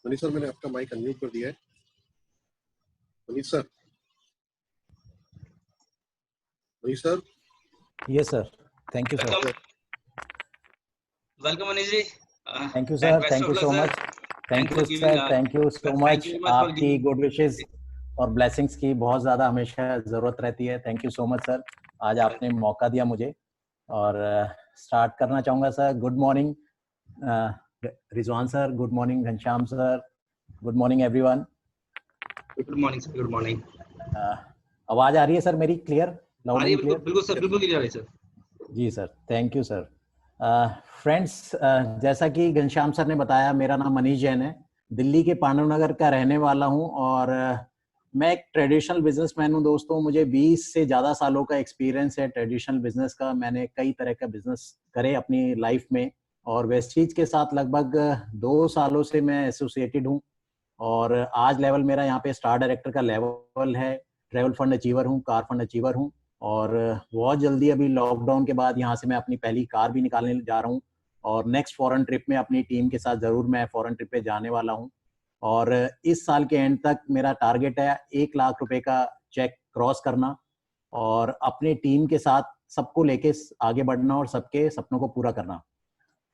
Manish sir, मैंने आपका mic unmute कर दिया है। Manish sir, Manish sir. Yes sir, thank you sir. Welcome Manish ji. Thank you sir, thank you so much. Thank you sir, thank you so much. आपकी good wishes और blessings की बहुत ज़्यादा हमेशा ज़रूरत रहती है। Thank you so much sir, आज आपने मौका दिया मुझे। और स्टार्ट करना चाहूँगा sir. Good morning Rizwan sir, good morning Ghanshyam sir, good morning everyone. Good morning sir, good morning. आवाज़ आ रही है सर मेरी क्लियर, लाउड एंड क्लियर? बिल्कुल सर, बिल्कुल क्लियर है सर। जी sir, thank you sir. Friends, जैसा कि घनश्याम सर ने बताया, मेरा नाम मनीष जैन है, दिल्ली के पांडव नगर का रहने वाला हूं और मैं एक ट्रेडिशनल बिजनेसमैन हूं दोस्तों। मुझे 20 से ज़्यादा सालों का एक्सपीरियंस है ट्रेडिशनल बिजनेस का। मैंने कई तरह का बिजनेस करे अपनी लाइफ में और वेस्टीज के साथ लगभग 2 सालों से मैं एसोसिएटेड हूँ और आज लेवल मेरा यहाँ पे स्टार डायरेक्टर का लेवल है। ट्रैवल फंड अचीवर हूँ, कार फंड अचीवर हूँ और बहुत जल्दी अभी लॉकडाउन के बाद यहाँ से मैं अपनी पहली कार भी निकालने जा रहा हूँ और नेक्स्ट फॉरेन ट्रिप में अपनी टीम के साथ ज़रूर मैं फॉरेन ट्रिप पे जाने वाला हूँ। और इस साल के एंड तक मेरा टारगेट है 1 लाख रुपए का चेक क्रॉस करना और अपनी टीम के साथ सबको लेके आगे बढ़ना और सबके सपनों को पूरा करना।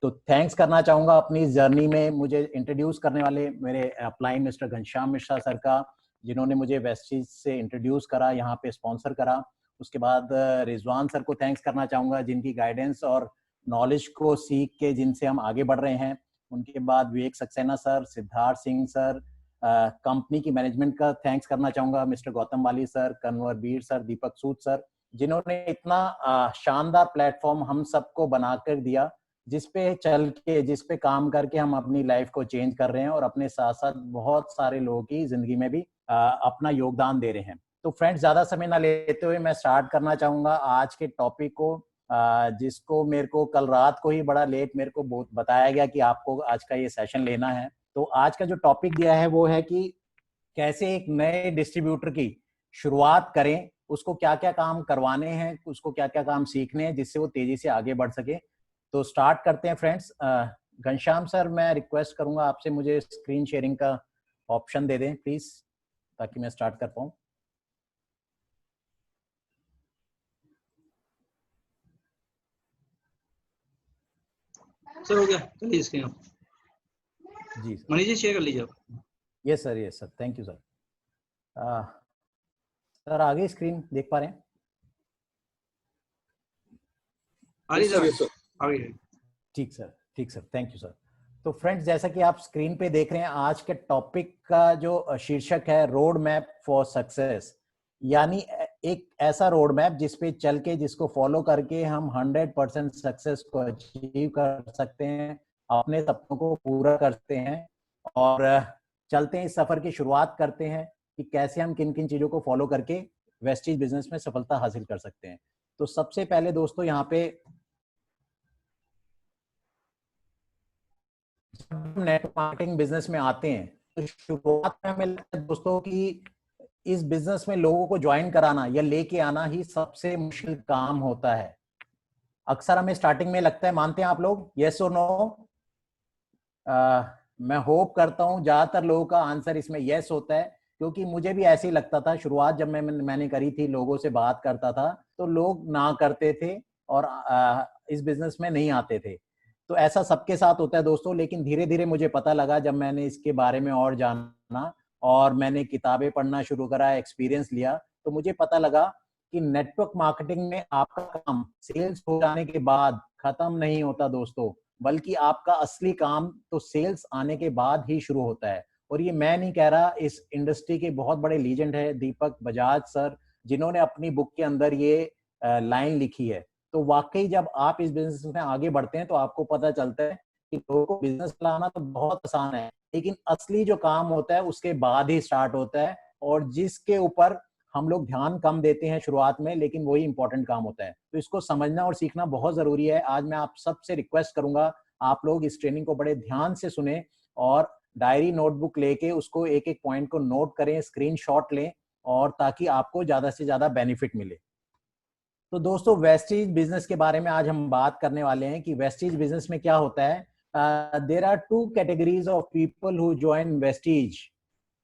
तो थैंक्स करना चाहूँगा अपनी इस जर्नी में मुझे इंट्रोड्यूस करने वाले मेरे upline mister Ghanshyam Mishra sir का, जिन्होंने मुझे वेस्टीज से इंट्रोड्यूस करा, यहाँ पे स्पॉन्सर करा। उसके बाद रिजवान सर को थैंक्स करना चाहूँगा, जिनकी गाइडेंस और नॉलेज को सीख के जिनसे हम आगे बढ़ रहे हैं। उनके बाद Vivek Saxena sir, Siddharth Singh sir, company की मैनेजमेंट का थैंक्स करना चाहूँगा, मिस्टर गौतम वाली sir, Kanwar Bir sir, Deepak Sood sir, जिन्होंने इतना शानदार प्लेटफॉर्म हम सबको बनाकर दिया, जिसपे चल के, जिसपे काम करके हम अपनी लाइफ को चेंज कर रहे हैं और अपने साथ साथ बहुत सारे लोगों की जिंदगी में भी अपना योगदान दे रहे हैं। तो फ्रेंड्स, ज्यादा समय ना लेते हुए मैं स्टार्ट करना चाहूंगा आज के टॉपिक को, जिसको मेरे को कल रात को ही बड़ा लेट मेरे को बताया गया कि आपको आज का ये सेशन लेना है। तो आज का जो टॉपिक दिया है वो है कि कैसे एक नए डिस्ट्रीब्यूटर की शुरुआत करें, उसको क्या क्या काम करवाने हैं, उसको क्या क्या काम सीखने हैं जिससे वो तेजी से आगे बढ़ सके। तो स्टार्ट करते हैं फ्रेंड्स। घनश्याम सर, मैं रिक्वेस्ट करूंगा आपसे, मुझे स्क्रीन शेयरिंग का ऑप्शन दे दें प्लीज, ताकि मैं स्टार्ट कर पाऊं। सर हो गया, चलिए स्क्रीन आप। जी मनीष जी शेयर कर लीजिए आप। Yes sir, thank you sir. Sir आगे स्क्रीन देख पा रहे हैं? ठीक सर, थैंक यू सर। तो फ्रेंड्स, जैसा कि आप स्क्रीन पे देख रहे हैं, आज के टॉपिक का जो शीर्षक है रोड मैप फॉर सक्सेस, यानी एक ऐसा रोड मैप जिसपे चल के, जिसको फॉलो करके हम 100% सक्सेस को अचीव कर सकते हैं, अपने सपनों को पूरा करते हैं। और चलते हैं, इस सफर की शुरुआत करते हैं कि कैसे हम किन किन चीजों को फॉलो करके वेस्टीज बिजनेस में सफलता हासिल कर सकते हैं। तो सबसे पहले दोस्तों, यहाँ पे नेटवर्क मार्केटिंग बिजनेस में आते हैं तो शुरुआत में हमें लगता है दोस्तों कि इस बिजनेस में लोगों को ज्वाइन कराना या लेके आना ही सबसे मुश्किल काम होता है। अक्सर हमें स्टार्टिंग में लगता है, मानते हैं आप लोग, यस और नो? मैं होप करता हूं ज्यादातर लोगों का आंसर इसमें यस होता है, क्योंकि मुझे भी ऐसे ही लगता था शुरुआत जब मैंने करी थी, लोगों से बात करता था तो लोग ना करते थे और इस बिजनेस में नहीं आते थे। तो ऐसा सबके साथ होता है दोस्तों, लेकिन धीरे धीरे मुझे पता लगा, जब मैंने इसके बारे में और जाना और मैंने किताबें पढ़ना शुरू करा, एक्सपीरियंस लिया, तो मुझे पता लगा कि नेटवर्क मार्केटिंग में आपका काम सेल्स हो जाने के बाद खत्म नहीं होता दोस्तों, बल्कि आपका असली काम तो सेल्स आने के बाद ही शुरू होता है। और ये मैं नहीं कह रहा, इस इंडस्ट्री के बहुत बड़े लीजेंड है दीपक बजाज सर, जिन्होंने अपनी बुक के अंदर ये लाइन लिखी है। तो वाकई जब आप इस बिजनेस में आगे बढ़ते हैं तो आपको पता चलता है कि लोगों को बिजनेस चलाना तो बहुत आसान है, लेकिन असली जो काम होता है उसके बाद ही स्टार्ट होता है, और जिसके ऊपर हम लोग ध्यान कम देते हैं शुरुआत में, लेकिन वही इंपॉर्टेंट काम होता है। तो इसको समझना और सीखना बहुत जरूरी है। आज मैं आप सबसे रिक्वेस्ट करूंगा, आप लोग इस ट्रेनिंग को बड़े ध्यान से सुने और डायरी नोटबुक लेके उसको एक एक पॉइंट को नोट करें, स्क्रीनशॉट लें, और ताकि आपको ज्यादा से ज्यादा बेनिफिट मिले। तो दोस्तों, वेस्टीज बिजनेस के बारे में आज हम बात करने वाले हैं कि वेस्टीज बिजनेस में क्या होता है। There are two categories of people who join Vestige.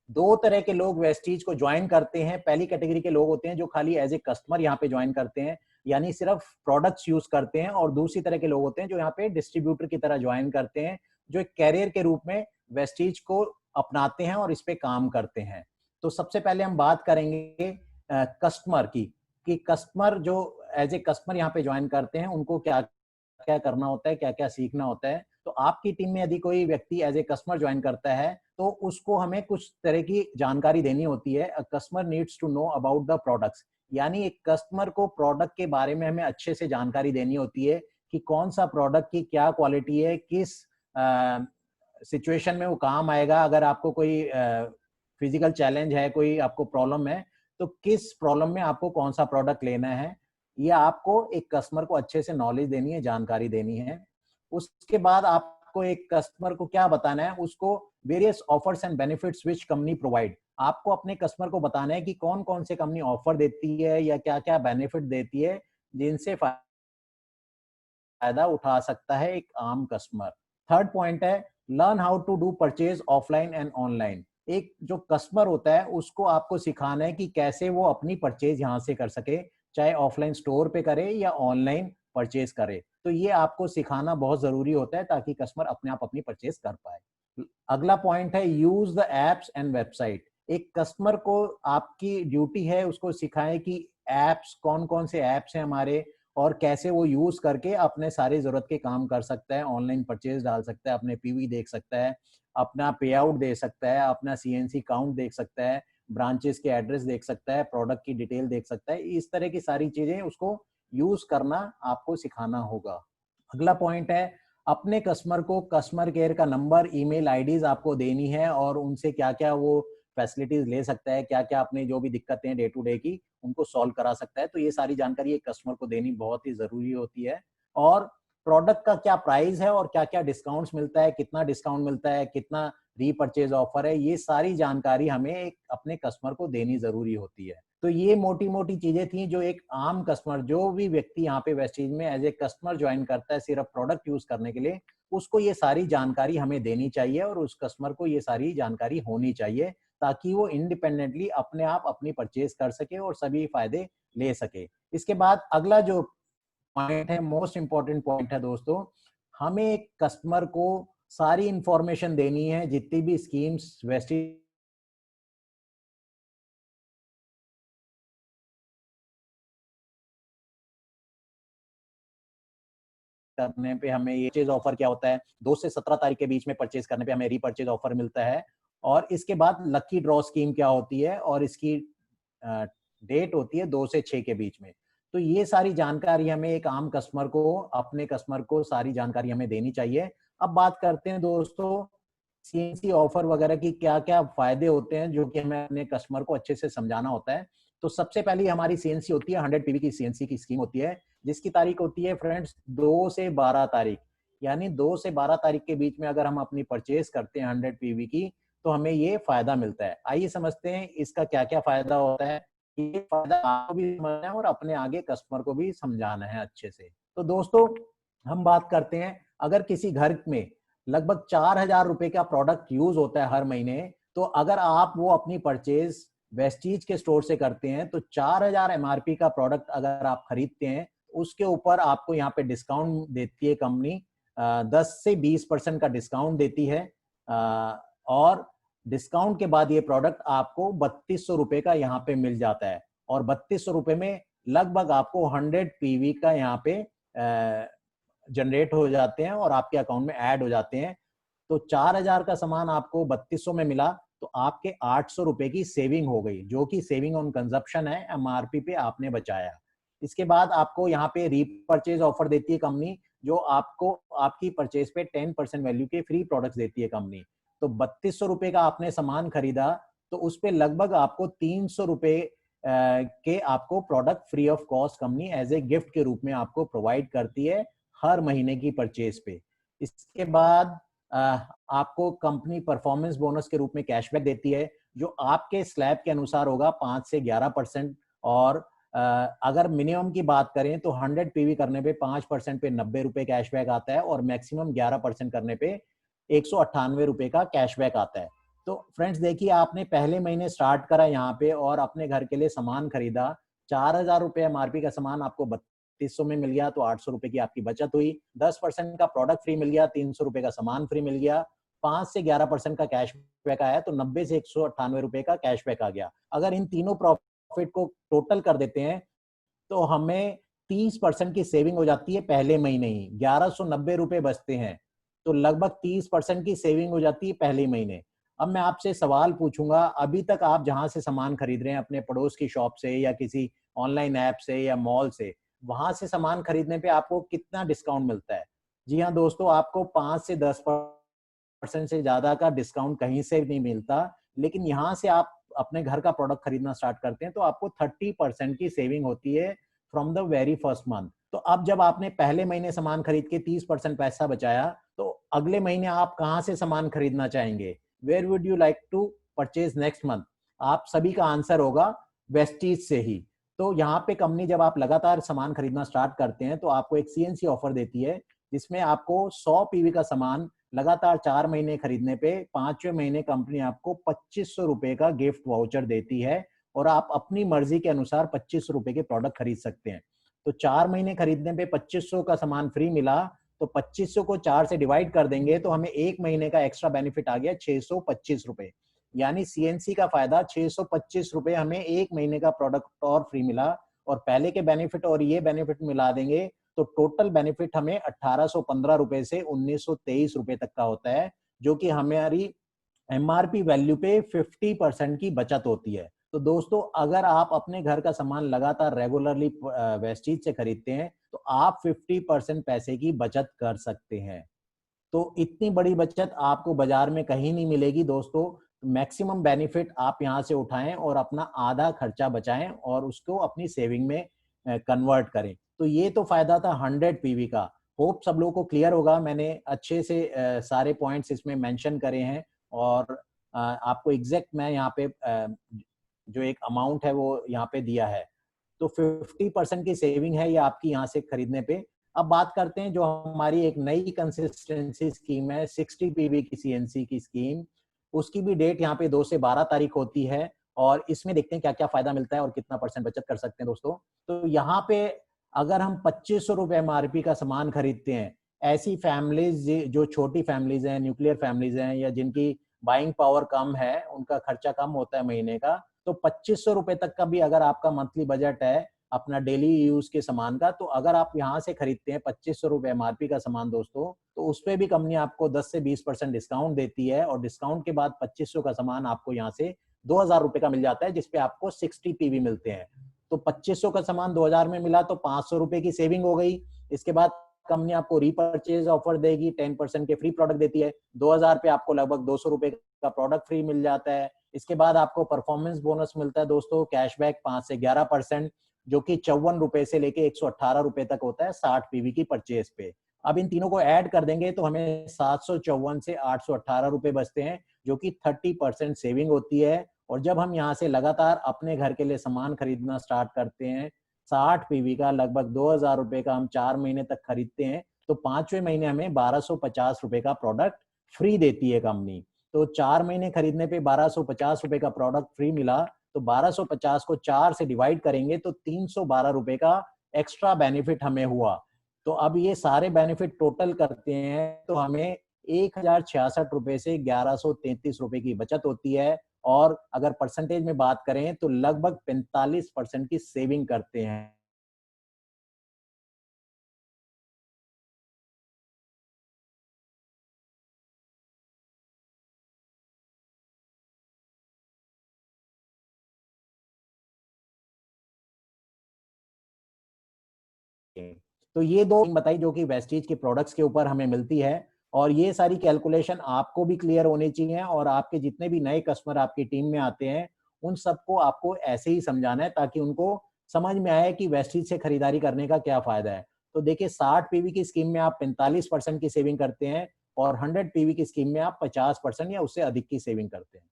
दो तरह के लोग वेस्टीज को ज्वाइन करते हैं। पहली कैटेगरी के लोग होते हैं जो खाली एज ए कस्टमर यहाँ पे ज्वाइन करते हैं, यानी सिर्फ प्रोडक्ट्स यूज करते हैं, और दूसरी तरह के लोग होते हैं जो यहाँ पे डिस्ट्रीब्यूटर की तरह ज्वाइन करते हैं, जो एक कैरियर के रूप में वेस्टीज को अपनाते हैं और इस पे काम करते हैं। तो सबसे पहले हम बात करेंगे कस्टमर की, कि कस्टमर जो एज ए कस्टमर यहाँ पे ज्वाइन करते हैं उनको क्या क्या करना होता है, क्या क्या सीखना होता है। तो आपकी टीम में यदि कोई व्यक्ति एज ए कस्टमर ज्वाइन करता है तो उसको हमें कुछ तरह की जानकारी देनी होती है। A customer needs to know about the products, यानी एक कस्टमर को प्रोडक्ट के बारे में हमें अच्छे से जानकारी देनी होती है कि कौन सा प्रोडक्ट की क्या क्वालिटी है, किस सिचुएशन में वो काम आएगा। अगर आपको कोई फिजिकल चैलेंज है, कोई आपको प्रॉब्लम है, तो किस प्रॉब्लम में आपको कौन सा प्रोडक्ट लेना है, ये आपको एक कस्टमर को अच्छे से नॉलेज देनी है, जानकारी देनी है। उसके बाद आपको एक कस्टमर को क्या बताना है, उसको various offers and benefits which company provide. आपको अपने कस्टमर को बताना है कि कौन कौन से कंपनी ऑफर देती है या क्या क्या बेनिफिट देती है जिनसे फायदा उठा सकता है एक आम कस्टमर। थर्ड पॉइंट है learn how to do purchase offline and online. एक जो कस्टमर होता है उसको आपको सिखाना है कि कैसे वो अपनी परचेज यहाँ से कर सके, चाहे ऑफलाइन स्टोर पे करे या ऑनलाइन परचेज करे। तो ये आपको सिखाना बहुत जरूरी होता है ताकि कस्टमर अपने आप अपनी परचेज कर पाए। अगला पॉइंट है use the apps and website. एक कस्टमर को आपकी ड्यूटी है उसको सिखाएं कि एप्स, कौन कौन से एप्स हैं हमारे, और कैसे वो यूज करके अपने सारी जरूरत के काम कर सकता है। ऑनलाइन परचेज डाल सकता है, अपने पीवी देख सकता है, अपना पे आउट दे सकता है, अपना सीएनसी काउंट देख सकता है, ब्रांचेस के एड्रेस देख सकता है, प्रोडक्ट की डिटेल देख सकता है। इस तरह की सारी चीजें उसको यूज करना आपको सिखाना होगा। अगला पॉइंट है अपने कस्टमर को कस्टमर केयर का नंबर, ईमेल आईडीज आपको देनी है और उनसे क्या क्या वो फैसिलिटीज ले सकता है, क्या क्या अपने जो भी दिक्कतें हैं डे टू डे की उनको सॉल्व करा सकता है। तो ये सारी जानकारी एक कस्टमर को देनी बहुत ही जरूरी होती है। और प्रोडक्ट का क्या प्राइस है और क्या क्या डिस्काउंट्स मिलता है, कितना डिस्काउंट मिलता है, कितना रीपरचेज ऑफर है, ये सारी जानकारी हमें एक अपने कस्टमर को देनी जरूरी होती है। तो ये मोटी मोटी चीजें थी जो एक आम कस्टमर, जो भी व्यक्ति यहाँ पे वेस्टीज में एज ए कस्टमर ज्वाइन करता है सिर्फ प्रोडक्ट यूज करने के लिए, उसको ये सारी जानकारी हमें देनी चाहिए और उस कस्टमर को ये सारी जानकारी होनी चाहिए ताकि वो इंडिपेंडेंटली अपने आप अपनी परचेज कर सके और सभी फायदे ले सके। इसके बाद अगला जो पॉइंट है, मोस्ट इंपॉर्टेंट पॉइंट है दोस्तों, हमें एक कस्टमर को सारी इंफॉर्मेशन देनी है जितनी भी स्कीम्स वेस्टीज करने पे हमें ये परचेज ऑफर क्या होता है, 2 से 17 तारीख के बीच में परचेज करने पे हमें रीपरचेज ऑफर मिलता है, और इसके बाद लकी ड्रॉ स्कीम क्या होती है और इसकी डेट होती है 2 से 6 के बीच में। तो ये सारी जानकारी हमें एक आम कस्टमर को, अपने कस्टमर को सारी जानकारी हमें देनी चाहिए। अब बात करते हैं दोस्तों सीएनसी ऑफर वगैरह की क्या क्या फायदे होते हैं जो कि हमें अपने कस्टमर को अच्छे से समझाना होता है। तो सबसे पहली हमारी सीएनसी होती है 100 पीवी की सीएनसी की स्कीम होती है, जिसकी तारीख होती है फ्रेंड्स 2 से 12 तारीख, यानी 2 से 12 तारीख के बीच में अगर हम अपनी परचेज करते हैं 100 पीवी की तो हमें ये फायदा मिलता है। आइए समझते हैं इसका क्या क्या फायदा होता है। ये फायदा आपको भी समझना है और अपने आगे कस्टमर को भी समझाना है अच्छे से। तो दोस्तों हम बात करते हैं, अगर किसी घर में लगभग 4,000 रुपए का प्रोडक्ट यूज होता है हर महीने, तो अगर आप वो अपनी परचेज वेस्टीज के स्टोर से करते हैं तो 4,000 एमआरपी का प्रोडक्ट अगर आप खरीदते हैं, उसके ऊपर आपको यहाँ पे डिस्काउंट देती है कंपनी, 10 से 20% का डिस्काउंट देती है, और डिस्काउंट के बाद ये प्रोडक्ट आपको 3200 रुपए का यहाँ पे मिल जाता है, और 3200 रुपए में लगभग आपको 100 पीवी का यहाँ पे जनरेट हो जाते हैं और आपके अकाउंट में ऐड हो जाते हैं। तो 4,000 का सामान आपको 3200 में मिला तो आपके 800 रुपए की सेविंग हो गई, जो कि सेविंग ऑन कंजप्शन है, एमआरपी पे आपने बचाया। इसके बाद आपको यहाँ पे रीपरचेज ऑफर देती है कंपनी, जो आपको आपकी परचेज पे 10% वैल्यू के फ्री प्रोडक्ट्स देती है कंपनी। तो 3200 रुपए का आपने सामान खरीदा तो उस पे लगभग आपको 300 रुपए के आपको product free of cost company as a gift के रूप में आपको प्रोवाइड करती है हर महीने की परचेज पे। इसके बाद आपको कंपनी परफॉर्मेंस बोनस के रूप में कैशबैक देती है, जो आपके स्लैब के अनुसार होगा 5 से 11%, और अगर मिनिमम की बात करें तो 100 पीवी करने पे 5% पे 90 रुपए कैशबैक आता है और मैक्सिमम 11% करने पे 198 रुपए का कैशबैक आता है। तो फ्रेंड्स देखिए, आपने पहले महीने स्टार्ट करा यहाँ पे और अपने घर के लिए सामान खरीदा, 4000 रुपए एमआरपी का सामान आपको 3200 में मिल गया, तो 800 रुपए की आपकी बचत हुई। 10% का प्रोडक्ट फ्री मिल गया, 300 रुपए का सामान फ्री मिल गया। 5 से 11% का कैशबैक आया, तो 90 से 198 रुपए का कैशबैक आ गया। अगर इन तीनों प्रॉफिट को टोटल कर देते हैं तो हमें 30% की सेविंग हो जाती है पहले महीने ही, 1190 रुपए बचते हैं। तो लगभग 30% की सेविंग हो जाती है पहले महीने। अब मैं आपसे सवाल पूछूंगा, अभी तक आप जहां से सामान खरीद रहे हैं, अपने पड़ोस की शॉप से या किसी ऑनलाइन ऐप से या मॉल से, वहां से सामान खरीदने पे आपको कितना डिस्काउंट मिलता है? जी हाँ दोस्तों, आपको 5 से 10% से ज्यादा का डिस्काउंट कहीं से नहीं मिलता। लेकिन यहाँ से आप अपने घर का प्रोडक्ट खरीदना स्टार्ट करते हैं तो आपको 30% की सेविंग होती है from the very first month. तो अब जब आपने पहले महीने सामान खरीद के 30% पैसा बचाया, तो अगले महीने आप कहां से सामान खरीदना चाहेंगे? Where would you like to purchase next month? आप सभी का आंसर होगा वेस्टीज से ही। तो यहाँ पे कंपनी जब आप लगातार सामान खरीदना स्टार्ट करते हैं तो आपको एक सीएनसी ऑफर देती है, जिसमें आपको 100 पीवी का सामान लगातार 4 महीने खरीदने पे 5वें महीने कंपनी आपको 2500 रुपए का गिफ्ट वाउचर देती है और आप अपनी मर्जी के अनुसार 2500 रुपए के प्रोडक्ट खरीद सकते हैं। तो 4 महीने खरीदने पे 2500 का सामान फ्री मिला, तो 2500 को 4 से डिवाइड कर देंगे तो हमें एक महीने का एक्स्ट्रा बेनिफिट आ गया 625 रुपए। यानी सीएनसी का फायदा 625 रुपए हमें एक महीने का प्रोडक्ट और फ्री मिला। और पहले के बेनिफिट और ये बेनिफिट मिला देंगे तो टोटल बेनिफिट हमें 1815 रुपए से 1923 रुपए तक का होता है, जो कि हमारी एमआरपी वैल्यू पे 50% की बचत होती है। तो दोस्तों, अगर आप अपने घर का सामान लगातार रेगुलरली वेस्टीज से खरीदते हैं तो आप 50% पैसे की बचत कर सकते हैं। तो इतनी बड़ी बचत आपको बाजार में कहीं नहीं मिलेगी दोस्तों। मैक्सिमम बेनिफिट आप यहां से उठाएं और अपना आधा खर्चा बचाएं और उसको अपनी सेविंग में कन्वर्ट करें। तो ये तो फायदा था 100 पीवी का। होप सब लोगों को क्लियर होगा। मैंने अच्छे से सारे पॉइंट्स इसमें मेंशन करे हैं और आपको एग्जैक्ट मैं यहाँ पे जो एक अमाउंट है वो यहाँ पे दिया है। तो 50% की सेविंग है ये आपकी यहाँ से खरीदने पे। अब बात करते हैं जो हमारी एक नई कंसिस्टेंसी स्कीम है, 60 पीवी की सीएनसी की स्कीम। उसकी भी डेट यहाँ पे 2 से 12 तारीख होती है और इसमें देखते हैं क्या क्या फायदा मिलता है और कितना परसेंट बचत कर सकते हैं दोस्तों। तो यहाँ पे अगर हम 2500 रुपए एमआरपी का सामान खरीदते हैं, ऐसी फैमिलीज जो छोटी फैमिलीज हैं, न्यूक्लियर फैमिलीज हैं, या जिनकी बाइंग पावर कम है, उनका खर्चा कम होता है महीने का, तो 2500 रुपए तक का भी अगर आपका मंथली बजट है अपना डेली यूज के सामान का, तो अगर आप यहाँ से खरीदते हैं 2500 रुपए एमआरपी का सामान दोस्तों, तो उस पे भी कंपनी आपको 10 से 20% डिस्काउंट देती है और डिस्काउंट के बाद 2500 का सामान आपको यहाँ से 2000 रुपए का मिल जाता है, जिसपे आपको 60 पीवी मिलते हैं। तो 2500 का सामान 2000 में मिला तो 500 रुपए की सेविंग हो गई। इसके बाद कंपनी आपको रीपर्चेज ऑफर देगी, 10% के फ्री प्रोडक्ट देती है। 2000 पे आपको लगभग 200 रुपए का प्रोडक्ट फ्री मिल जाता है। इसके बाद आपको परफॉर्मेंस बोनस मिलता है दोस्तों, कैशबैक 5 से 11%, जो कि 54 रुपए से लेके 118 रुपए तक होता है 60 पीवी की परचेज पे। अब इन तीनों को ऐड कर देंगे तो हमें 754 से 818 रुपए बचते हैं, जो कि 30% सेविंग होती है। और जब हम यहाँ से लगातार अपने घर के लिए सामान खरीदना स्टार्ट करते हैं, 60 पीवी का लगभग 2000 रुपए का हम 4 महीने तक खरीदते हैं, तो 5वें महीने हमें 1250 रुपए का प्रोडक्ट फ्री देती है कंपनी। तो 4 महीने खरीदने पे 1250 रुपए का प्रोडक्ट फ्री मिला, तो 1250 को 4 से डिवाइड करेंगे तो 312 रुपए का एक्स्ट्रा बेनिफिट हमें हुआ। तो अब ये सारे बेनिफिट टोटल करते हैं तो हमें 1066 रुपए से 1133 रुपए की बचत होती है। और अगर परसेंटेज में बात करें तो लगभग 45% की सेविंग करते हैं। तो ये दो बताई जो कि वेस्टीज के प्रोडक्ट्स के ऊपर हमें मिलती है, और ये सारी कैलकुलेशन आपको भी क्लियर होनी चाहिए और आपके जितने भी नए कस्टमर आपकी टीम में आते हैं उन सबको आपको ऐसे ही समझाना है ताकि उनको समझ में आए कि वेस्टीज से खरीदारी करने का क्या फायदा है। तो देखिए, 60 पीवी की स्कीम में आप 45% की सेविंग करते हैं और 100 पीवी की स्कीम में आप 50% या उससे अधिक की सेविंग करते हैं।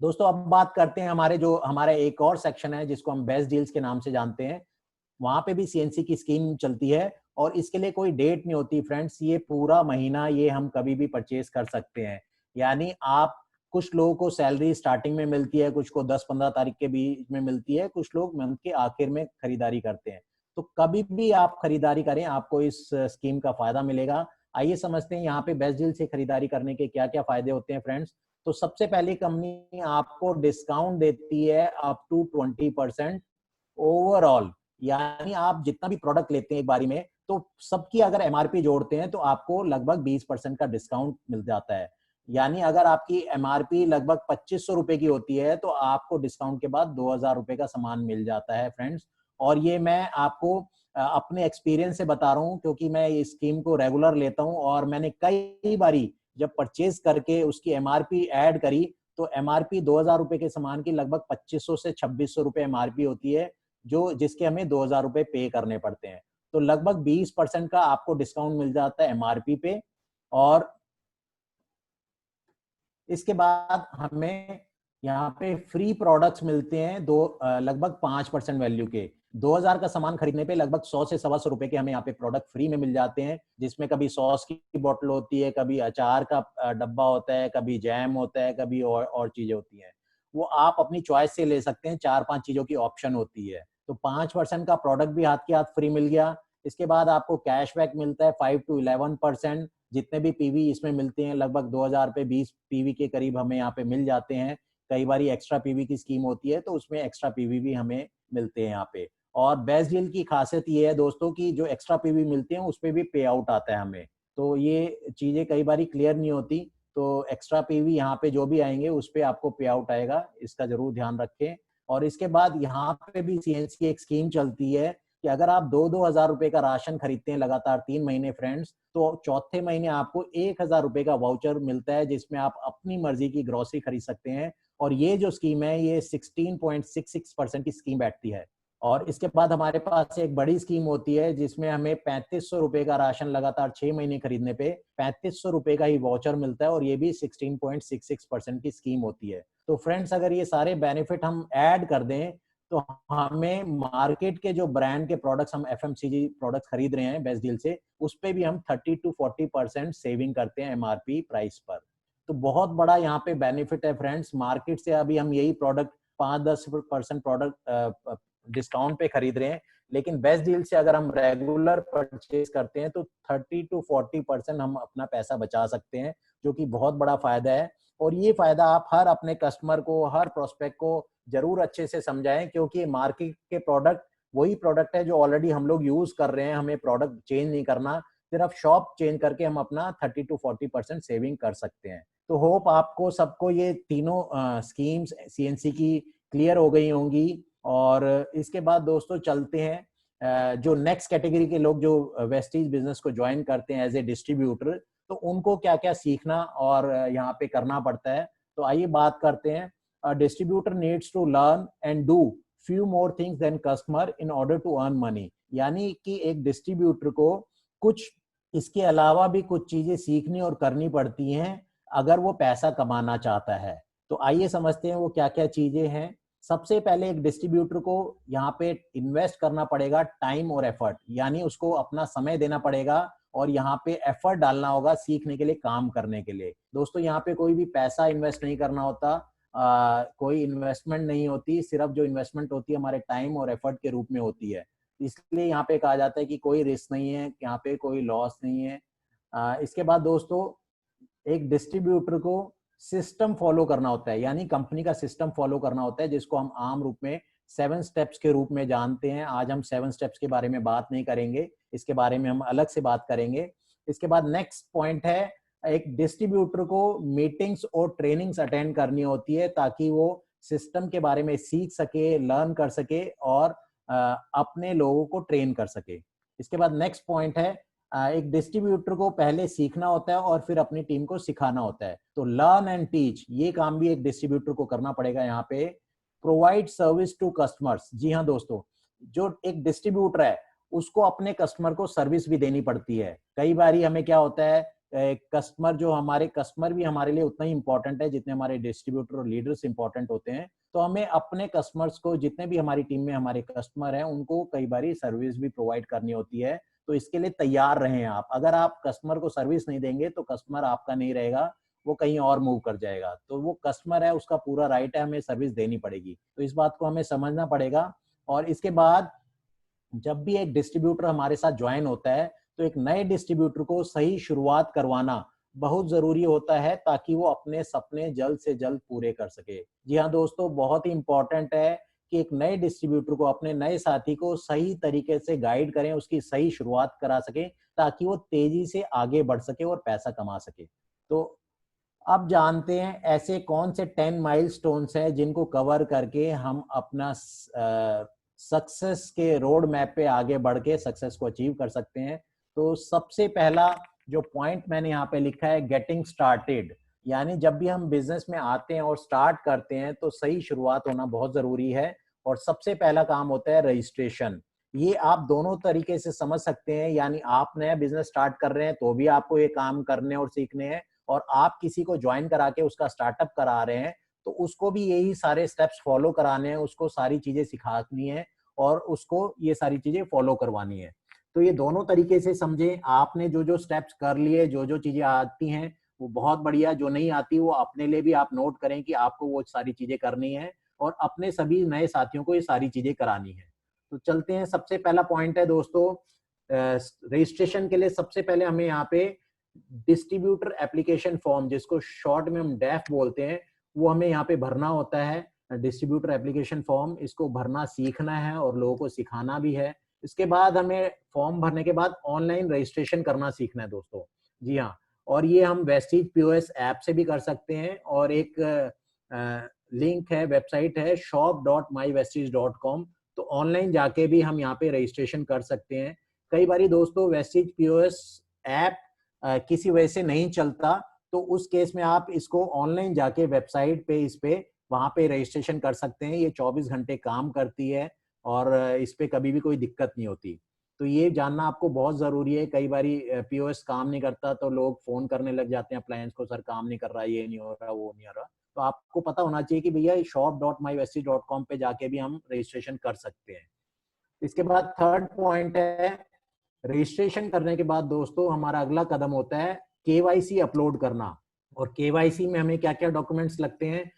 दोस्तों अब बात करते हैं हमारा एक और सेक्शन है जिसको हम बेस्ट डील्स के नाम से जानते हैं। वहां पे भी सीएनसी की स्कीम चलती है और इसके लिए कोई डेट नहीं होती फ्रेंड्स, ये पूरा महीना ये हम कभी भी परचेज कर सकते हैं। यानी आप, कुछ लोगों को सैलरी स्टार्टिंग में मिलती है, कुछ को 10-15 तारीख के बीच में मिलती है, कुछ लोग मंथ के आखिर में खरीदारी करते हैं। तो कभी भी आप खरीदारी करें, आपको इस स्कीम का फायदा मिलेगा। आइए समझते हैं यहाँ पे बेस्ट डील से खरीदारी करने के क्या क्या फायदे होते हैं फ्रेंड्स। तो सबसे पहले कंपनी आपको डिस्काउंट देती है अप टू 20% ओवरऑल। यानी आप जितना भी प्रोडक्ट लेते हैं एक बारी में, तो सबकी अगर एमआरपी जोड़ते हैं तो आपको लगभग 20% का डिस्काउंट मिल जाता है। यानी अगर आपकी एमआरपी लगभग 2500 रुपए की होती है तो आपको डिस्काउंट के बाद 2000 रुपए का सामान मिल जाता है फ्रेंड्स। और ये मैं आपको अपने एक्सपीरियंस से बता रहा हूँ, क्योंकि मैं इस स्कीम को रेगुलर लेता हूँ और मैंने कई बारी जब परचेज करके उसकी एमआरपी ऐड करी तो एमआरपी 2000 रुपए के सामान की लगभग 2500 से 2600 रुपए एमआरपी होती है, जो जिसके हमें 2000 रुपए पे करने पड़ते हैं। तो लगभग 20% का आपको डिस्काउंट मिल जाता है एमआरपी पे। और इसके बाद हमें यहाँ पे फ्री प्रोडक्ट्स मिलते हैं लगभग 5% वैल्यू के। 2000 का सामान खरीदने पे लगभग 100 से 125 रुपए के हमें यहाँ पे प्रोडक्ट फ्री में मिल जाते हैं, जिसमें कभी सॉस की बोतल होती है, कभी अचार का डब्बा होता है, कभी जैम होता है, कभी और चीजें होती हैं। वो आप अपनी चॉइस से ले सकते हैं, 4-5 चीजों की ऑप्शन होती है। तो 5% का प्रोडक्ट भी हाथ के हाथ फ्री मिल गया। इसके बाद आपको कैशबैक मिलता है 5 to 11%। जितने भी पीवी इसमें मिलते हैं लगभग 2000 पे 20 पीवी के करीब हमें यहाँ पे मिल जाते हैं। कई बार एक्स्ट्रा पीवी की स्कीम होती है तो उसमें एक्स्ट्रा पीवी भी हमें मिलते हैं यहाँ पे। और बेस्ट डील की खासियत ये है दोस्तों कि जो एक्स्ट्रा पीवी मिलते हैं उस पर भी पे आउट आता है हमें। तो ये चीजें कई बार क्लियर नहीं होती, तो एक्स्ट्रा पीवी यहाँ पे जो भी आएंगे उस पर आपको पे आउट आएगा, इसका जरूर ध्यान रखें। और इसके बाद यहाँ पे भी सीएनसी की एक स्कीम चलती है कि अगर आप 2-2 हजार रुपए का राशन खरीदते हैं लगातार 3 महीने फ्रेंड्स, तो चौथे महीने आपको 1000 रुपए का वाउचर मिलता है, जिसमें आप अपनी मर्जी की ग्रोसरी खरीद सकते हैं। और ये जो स्कीम है ये 16.66% की स्कीम बैठती है। और इसके बाद हमारे पास एक बड़ी स्कीम होती है जिसमें हमें 3500 रुपए का राशन लगातार 6 महीने खरीदने पे 3500 रुपए का ही वाउचर मिलता है, और ये भी 16.66% की स्कीम होती है। तो फ्रेंड्स अगर ये सारे बेनिफिट हम ऐड कर दें तो हमें मार्केट के जो ब्रांड के प्रोडक्ट्स, हम एफएमसीजी प्रोडक्ट्स खरीद रहे हैं बेस्ट डील से, उस पे भी हम 30 to 40% सेविंग करते हैं एमआरपी प्राइस पर। तो बहुत बड़ा यहाँ पे बेनिफिट है फ्रेंड्स। मार्केट से अभी हम यही प्रोडक्ट 5-10% प्रोडक्ट डिस्काउंट पे खरीद रहे हैं, लेकिन बेस्ट डील से अगर हम रेगुलर परचेज करते हैं तो 30 to 40% हम अपना पैसा बचा सकते हैं, जो कि बहुत बड़ा फायदा है। और ये फायदा आप हर अपने कस्टमर को, हर प्रोस्पेक्ट को जरूर अच्छे से समझाएं, क्योंकि मार्केट के प्रोडक्ट वही प्रोडक्ट है जो ऑलरेडी हम लोग यूज कर रहे हैं। हमें प्रोडक्ट चेंज नहीं करना, सिर्फ शॉप चेंज करके हम अपना 30 to 40% सेविंग कर सकते हैं। तो होप आपको सबको ये तीनों स्कीम्स सीएनसी की क्लियर हो गई होंगी। और इसके बाद दोस्तों चलते हैं जो नेक्स्ट कैटेगरी के लोग जो वेस्टीज बिजनेस को ज्वाइन करते हैं एज ए डिस्ट्रीब्यूटर, तो उनको क्या क्या सीखना और यहाँ पे करना पड़ता है। तो आइए बात करते हैं। A distributor needs to learn and do few more things than customer in order to earn money। यानी कि एक डिस्ट्रीब्यूटर को कुछ इसके अलावा भी कुछ चीजें सीखनी और करनी पड़ती हैं अगर वो पैसा कमाना चाहता है। तो आइए समझते हैं वो क्या क्या चीजें हैं। सबसे पहले एक डिस्ट्रीब्यूटर को यहाँ पे इन्वेस्ट करना पड़ेगा टाइम और एफर्ट, यानी उसको अपना समय देना पड़ेगा और यहाँ पे एफर्ट डालना होगा सीखने के लिए, काम करने के लिए। दोस्तों यहाँ पे कोई भी पैसा इन्वेस्ट नहीं करना होता, कोई इन्वेस्टमेंट नहीं होती, सिर्फ जो इन्वेस्टमेंट होती है हमारे टाइम और एफर्ट के रूप में होती है। इसलिए यहाँ पे कहा जाता है कि कोई रिस्क नहीं है, यहाँ पे कोई लॉस नहीं है। इसके बाद दोस्तों एक डिस्ट्रीब्यूटर को सिस्टम फॉलो करना होता है, यानी कंपनी का सिस्टम फॉलो करना होता है, जिसको हम आम रूप में 7 स्टेप्स के रूप में जानते हैं। आज हम 7 स्टेप्स के बारे में बात नहीं करेंगे, इसके बारे में हम अलग से बात करेंगे। इसके बाद नेक्स्ट पॉइंट है, एक डिस्ट्रीब्यूटर को मीटिंग्स और ट्रेनिंग्स अटेंड करनी होती है ताकि वो सिस्टम के बारे में सीख सके, लर्न कर सके और अपने लोगों को ट्रेन कर सके। इसके बाद नेक्स्ट पॉइंट है, एक डिस्ट्रीब्यूटर को पहले सीखना होता है और फिर अपनी टीम को सिखाना होता है। तो लर्न एंड टीच, ये काम भी एक डिस्ट्रीब्यूटर को करना पड़ेगा। यहाँ पे प्रोवाइड सर्विस टू कस्टमर्स, जी हाँ दोस्तों, जो एक डिस्ट्रीब्यूटर है उसको अपने कस्टमर को सर्विस भी देनी पड़ती है। कई बार हमें क्या होता है, कस्टमर जो हमारे कस्टमर भी हमारे लिए उतना ही इंपॉर्टेंट है जितने हमारे डिस्ट्रीब्यूटर और लीडर्स इंपॉर्टेंट होते हैं। तो हमें अपने कस्टमर्स को, जितने भी हमारी टीम में हमारे कस्टमर हैं, उनको कई बार सर्विस भी प्रोवाइड करनी होती है। तो इसके लिए तैयार रहें आप। अगर आप कस्टमर को सर्विस नहीं देंगे तो कस्टमर आपका नहीं रहेगा, वो कहीं और मूव कर जाएगा। तो वो कस्टमर है, उसका पूरा राइट है, हमें सर्विस देनी पड़ेगी। तो इस बात को हमें समझना पड़ेगा। और इसके बाद जब भी एक डिस्ट्रीब्यूटर हमारे साथ ज्वाइन होता है तो एक नए डिस्ट्रीब्यूटर को सही शुरुआत करवाना बहुत जरूरी होता है, ताकि वो अपने सपने जल्द से जल्द पूरे कर सके। जी हाँ दोस्तों, बहुत ही इंपॉर्टेंट है कि एक नए डिस्ट्रीब्यूटर को, अपने नए साथी को सही तरीके से गाइड करें, उसकी सही शुरुआत करा सके, ताकि वो तेजी से आगे बढ़ सके और पैसा कमा सके। तो अब जानते हैं ऐसे कौन से 10 माइलस्टोन्स हैं जिनको कवर करके हम अपना सक्सेस के रोड मैप पे आगे बढ़ के सक्सेस को अचीव कर सकते हैं। तो सबसे पहला जो पॉइंट मैंने यहाँ पे लिखा है, गेटिंग स्टार्टेड। यानी जब भी हम बिजनेस में आते हैं और स्टार्ट करते हैं तो सही शुरुआत होना बहुत जरूरी है। और सबसे पहला काम होता है रजिस्ट्रेशन। ये आप दोनों तरीके से समझ सकते हैं। यानी आप नया बिजनेस स्टार्ट कर रहे हैं तो भी आपको ये काम करने और सीखने हैं, और आप किसी को ज्वाइन करा के उसका स्टार्टअप करा रहे हैं तो उसको भी यही सारे स्टेप्स फॉलो कराने हैं, उसको सारी चीजें सिखानी है और उसको ये सारी चीजें फॉलो करवानी है। तो ये दोनों तरीके से समझे। आपने जो जो स्टेप्स कर लिए, जो जो चीजें आती हैं वो बहुत बढ़िया, जो नहीं आती वो अपने लिए भी आप नोट करें कि आपको वो सारी चीजें करनी है और अपने सभी नए साथियों को ये सारी चीजें करानी है। तो चलते हैं, सबसे पहला पॉइंट है दोस्तों, रजिस्ट्रेशन के लिए सबसे पहले हमें यहाँ पे डिस्ट्रीब्यूटर एप्लीकेशन फॉर्म, जिसको शॉर्ट में हम डैफ बोलते हैं, वो हमें यहाँ पे भरना होता है। डिस्ट्रीब्यूटर एप्लीकेशन फॉर्म, इसको भरना सीखना है और लोगों को सिखाना भी है। इसके बाद हमें फॉर्म भरने के बाद ऑनलाइन रजिस्ट्रेशन करना सीखना है दोस्तों। जी हाँ, और ये हम वेस्टीज पीओएस ऐप से भी कर सकते हैं, और एक लिंक है, वेबसाइट है shop.mywestige.com। तो ऑनलाइन जाके भी हम यहाँ पे रजिस्ट्रेशन कर सकते हैं। कई बारी दोस्तों वेस्टीज पीओएस ऐप किसी वजह से नहीं चलता, तो उस केस में आप इसको ऑनलाइन जाके वेबसाइट पे, इस पे वहां पे रजिस्ट्रेशन कर सकते हैं। ये 24 घंटे काम करती है और इस पे कभी भी कोई दिक्कत नहीं होती। तो ये जानना आपको बहुत जरूरी है। कई बारी पीओएस काम नहीं करता तो लोग फोन करने लग जाते हैं अप्लायंस को, सर काम नहीं कर रहा, ये नहीं हो रहा, वो नहीं हो रहा। तो आपको पता होना चाहिए कि भैया shop.mywestige.com पे जाके भी हम रजिस्ट्रेशन कर सकते हैं। इसके बाद थर्ड पॉइंट है, रजिस्ट्रेशन करने के बाद दोस्तों हमारा अगला कदम होता है केवाईसी अपलोड करना। और केवाईसी में हमें क्या क्या डॉक्यूमेंट्स लगते हैं,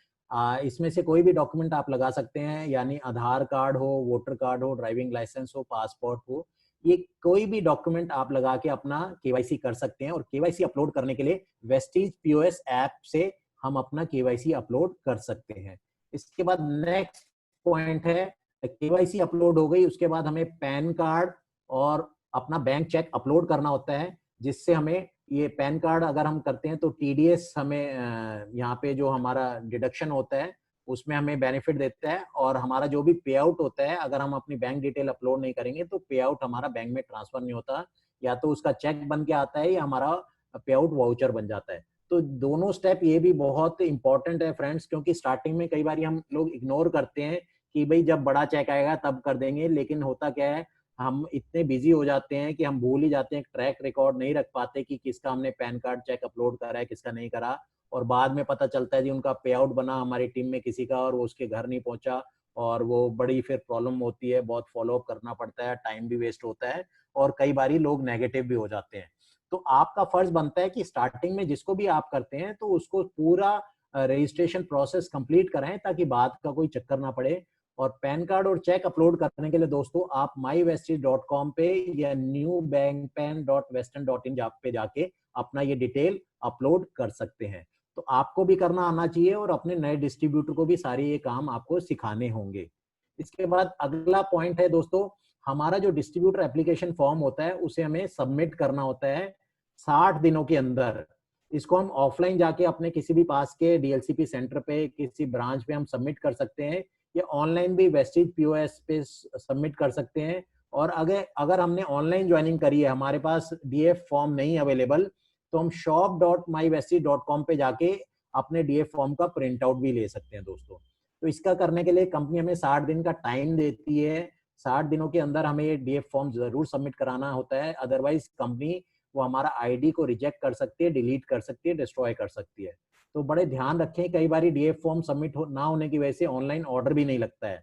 इसमें से कोई भी डॉक्यूमेंट आप लगा सकते हैं। यानी आधार कार्ड हो, वोटर कार्ड हो, ड्राइविंग लाइसेंस हो, पासपोर्ट हो, ये कोई भी डॉक्यूमेंट आप लगा के अपना केवाईसी कर सकते हैं। और केवाईसी अपलोड करने के लिए वेस्टीज पीओएस ऐप से हम अपना केवाईसी अपलोड कर सकते हैं। इसके बाद नेक्स्ट पॉइंट है, केवाईसी अपलोड हो गई, उसके बाद हमें पैन कार्ड और अपना बैंक चेक अपलोड करना होता है, जिससे हमें ये पैन कार्ड अगर हम करते हैं तो टीडीएस हमें यहाँ पे जो हमारा डिडक्शन होता है उसमें हमें बेनिफिट देता है। और हमारा जो भी पे आउट होता है, अगर हम अपनी बैंक डिटेल अपलोड नहीं करेंगे तो पे आउट हमारा बैंक में ट्रांसफर नहीं होता, या तो उसका चेक बन के आता है या हमारा पे आउट वाउचर बन जाता है। तो दोनों स्टेप ये भी बहुत इंपॉर्टेंट है फ्रेंड्स, क्योंकि स्टार्टिंग में कई बार हम लोग इग्नोर करते हैं कि भाई जब बड़ा चेक आएगा तब कर देंगे। लेकिन होता क्या है, हम इतने बिजी हो जाते हैं कि हम भूल ही जाते हैं, ट्रैक रिकॉर्ड नहीं रख पाते कि किसका हमने पैन कार्ड चेक अपलोड करा है, किसका नहीं करा। और बाद में पता चलता है जी उनका पे आउट बना हमारी टीम में किसी का और वो उसके घर नहीं पहुंचा, और वो बड़ी फिर प्रॉब्लम होती है, बहुत फॉलो अप करना पड़ता है, टाइम भी वेस्ट होता है और कई बारी लोग नेगेटिव भी हो जाते हैं। तो आपका फर्ज बनता है कि स्टार्टिंग में जिसको भी आप करते हैं तो उसको पूरा रजिस्ट्रेशन प्रोसेस कंप्लीट कराएं, ताकि बाद का कोई चक्कर ना पड़े। और पैन कार्ड और चेक अपलोड करने के लिए दोस्तों आप mywestige.com पे या newbankpan.western.in पे जाके अपना ये डिटेल अपलोड कर सकते हैं। तो आपको भी करना आना चाहिए और अपने नए डिस्ट्रीब्यूटर को भी सारे ये काम आपको सिखाने होंगे। इसके बाद अगला पॉइंट है दोस्तों, हमारा जो डिस्ट्रीब्यूटर एप्लीकेशन फॉर्म होता है उसे हमें सबमिट करना होता है 60 दिनों के अंदर। इसको हम ऑफलाइन जाके अपने किसी भी पास के डीएलसीपी सेंटर पे, किसी ब्रांच पे हम सबमिट कर सकते हैं, या ऑनलाइन भी वेस्टीज पीओएस पे सबमिट कर सकते हैं। और अगर हमने ऑनलाइन ज्वाइनिंग करी है, हमारे पास डीएफ फॉर्म नहीं अवेलेबल, तो हम shop.mywestige.com पे जाके अपने डीएफ फॉर्म का प्रिंट आउट भी ले सकते हैं दोस्तों। तो इसका करने के लिए कंपनी हमें 60 दिन का टाइम देती है। 60 दिनों के अंदर हमें ये डीएफ फॉर्म जरूर सबमिट कराना होता है, अदरवाइज कंपनी वो हमारा आईडी को रिजेक्ट कर सकती है, डिलीट कर सकती है, डिस्ट्रॉय कर सकती है। तो बड़े ध्यान रखें, कई बार डीएफ फॉर्म सबमिट ना होने की वजह से ऑनलाइन ऑर्डर भी नहीं लगता है,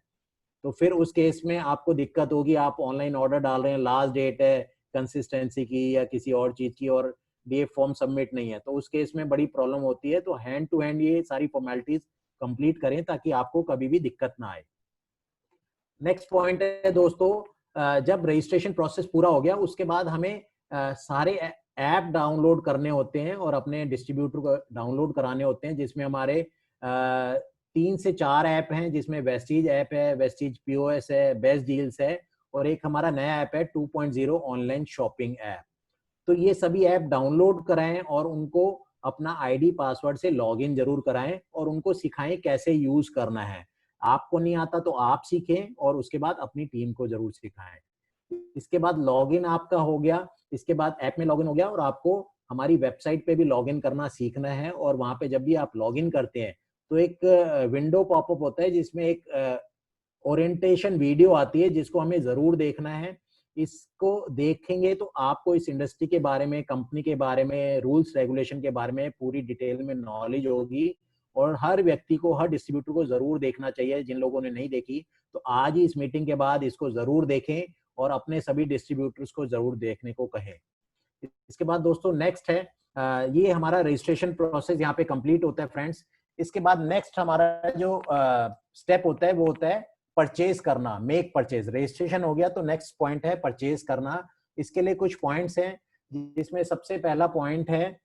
तो फिर उस केस में आपको दिक्कत होगी। आप ऑनलाइन ऑर्डर डाल रहे हैं, लास्ट डेट है कंसिस्टेंसी की या किसी और चीज की, और डीएफ फॉर्म सबमिट नहीं है, तो उस केस में बड़ी प्रॉब्लम होती है। तो हैंड टू हैंड ये सारी फॉर्मेलिटीज कंप्लीट करें ताकि आपको कभी भी दिक्कत ना आए। नेक्स्ट पॉइंट है दोस्तों, जब रजिस्ट्रेशन प्रोसेस पूरा हो गया उसके बाद हमें सारे ऐप डाउनलोड करने होते हैं और अपने डिस्ट्रीब्यूटर को डाउनलोड कराने होते हैं, जिसमें हमारे 3 से 4 ऐप हैं, जिसमें वेस्टीज ऐप है, वेस्टीज पीओएस है, बेस्ट डील्स है, और एक हमारा नया ऐप है 2.0 ऑनलाइन शॉपिंग ऐप। तो ये सभी ऐप डाउनलोड कराएं और उनको अपना आईडी पासवर्ड से लॉगिन जरूर कराएं और उनको सिखाएं कैसे यूज करना है। आपको नहीं आता तो आप सीखें और उसके बाद अपनी टीम को जरूर सिखाएं। इसके बाद लॉगिन आपका हो गया, इसके बाद ऐप में लॉगिन हो गया और आपको हमारी वेबसाइट पे भी लॉगिन करना सीखना है। और वहां पे जब भी आप लॉगिन करते हैं तो एक विंडो पॉपअप होता है जिसमें एक ओरिएंटेशन वीडियो आती है, जिसको हमें जरूर देखना है। इसको देखेंगे तो आपको इस इंडस्ट्री के बारे में, कंपनी के बारे में, रूल्स रेगुलेशन के बारे में पूरी डिटेल में नॉलेज होगी। और हर व्यक्ति को, हर डिस्ट्रीब्यूटर को जरूर देखना चाहिए। जिन लोगों ने नहीं देखी तो आज ही इस मीटिंग के बाद इसको जरूर देखें और अपने सभी डिस्ट्रीब्यूटर्स को जरूर देखने को कहें। इसके बाद दोस्तों नेक्स्ट है, ये हमारा रजिस्ट्रेशन प्रोसेस यहाँ पे कंप्लीट होता है फ्रेंड्स। इसके बाद नेक्स्ट हमारा जो स्टेप होता है वो होता है परचेज करना, मेक परचेज। रजिस्ट्रेशन हो गया तो नेक्स्ट पॉइंट है परचेज करना। इसके लिए कुछ पॉइंट्स हैं, जिसमें सबसे पहला पॉइंट है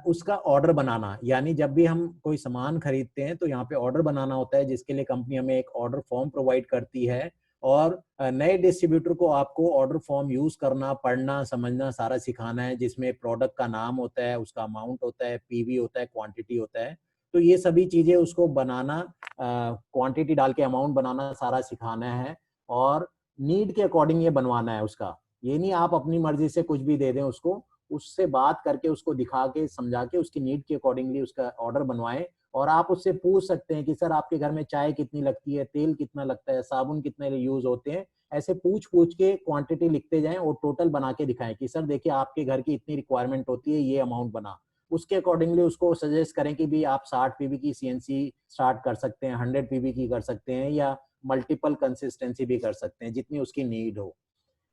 उसका ऑर्डर बनाना। यानी जब भी हम कोई सामान खरीदते हैं तो यहाँ पे ऑर्डर बनाना होता है, जिसके लिए कंपनी हमें एक ऑर्डर फॉर्म प्रोवाइड करती है। और नए डिस्ट्रीब्यूटर को आपको ऑर्डर फॉर्म यूज करना, पढ़ना, समझना सारा सिखाना है, जिसमें प्रोडक्ट का नाम होता है, उसका अमाउंट होता है, पीवी होता है, क्वांटिटी होता है। तो ये सभी चीजें उसको बनाना, क्वांटिटी डाल के अमाउंट बनाना सारा सिखाना है और नीड के अकॉर्डिंग ये बनवाना है उसका। ये नहीं आप अपनी मर्जी से कुछ भी दे दें उसको, उससे बात करके, उसको दिखा के, समझा के, उसकी नीड के अकॉर्डिंगली उसका ऑर्डर बनवाएं। और आप उससे पूछ सकते हैं कि सर आपके घर में चाय कितनी लगती है, तेल कितना लगता है, साबुन कितने यूज होते हैं। ऐसे पूछ पूछ के क्वांटिटी लिखते जाएं और टोटल बना के दिखाएं कि सर देखिए आपके घर की इतनी रिक्वायरमेंट होती है, ये अमाउंट बना। उसके अकॉर्डिंगली उसको सजेस्ट करें कि भी आप 60 पीवी की सीएनसी स्टार्ट कर सकते हैं, 100 पीवी की कर सकते हैं, या मल्टीपल कंसिस्टेंसी भी कर सकते हैं, जितनी उसकी नीड हो।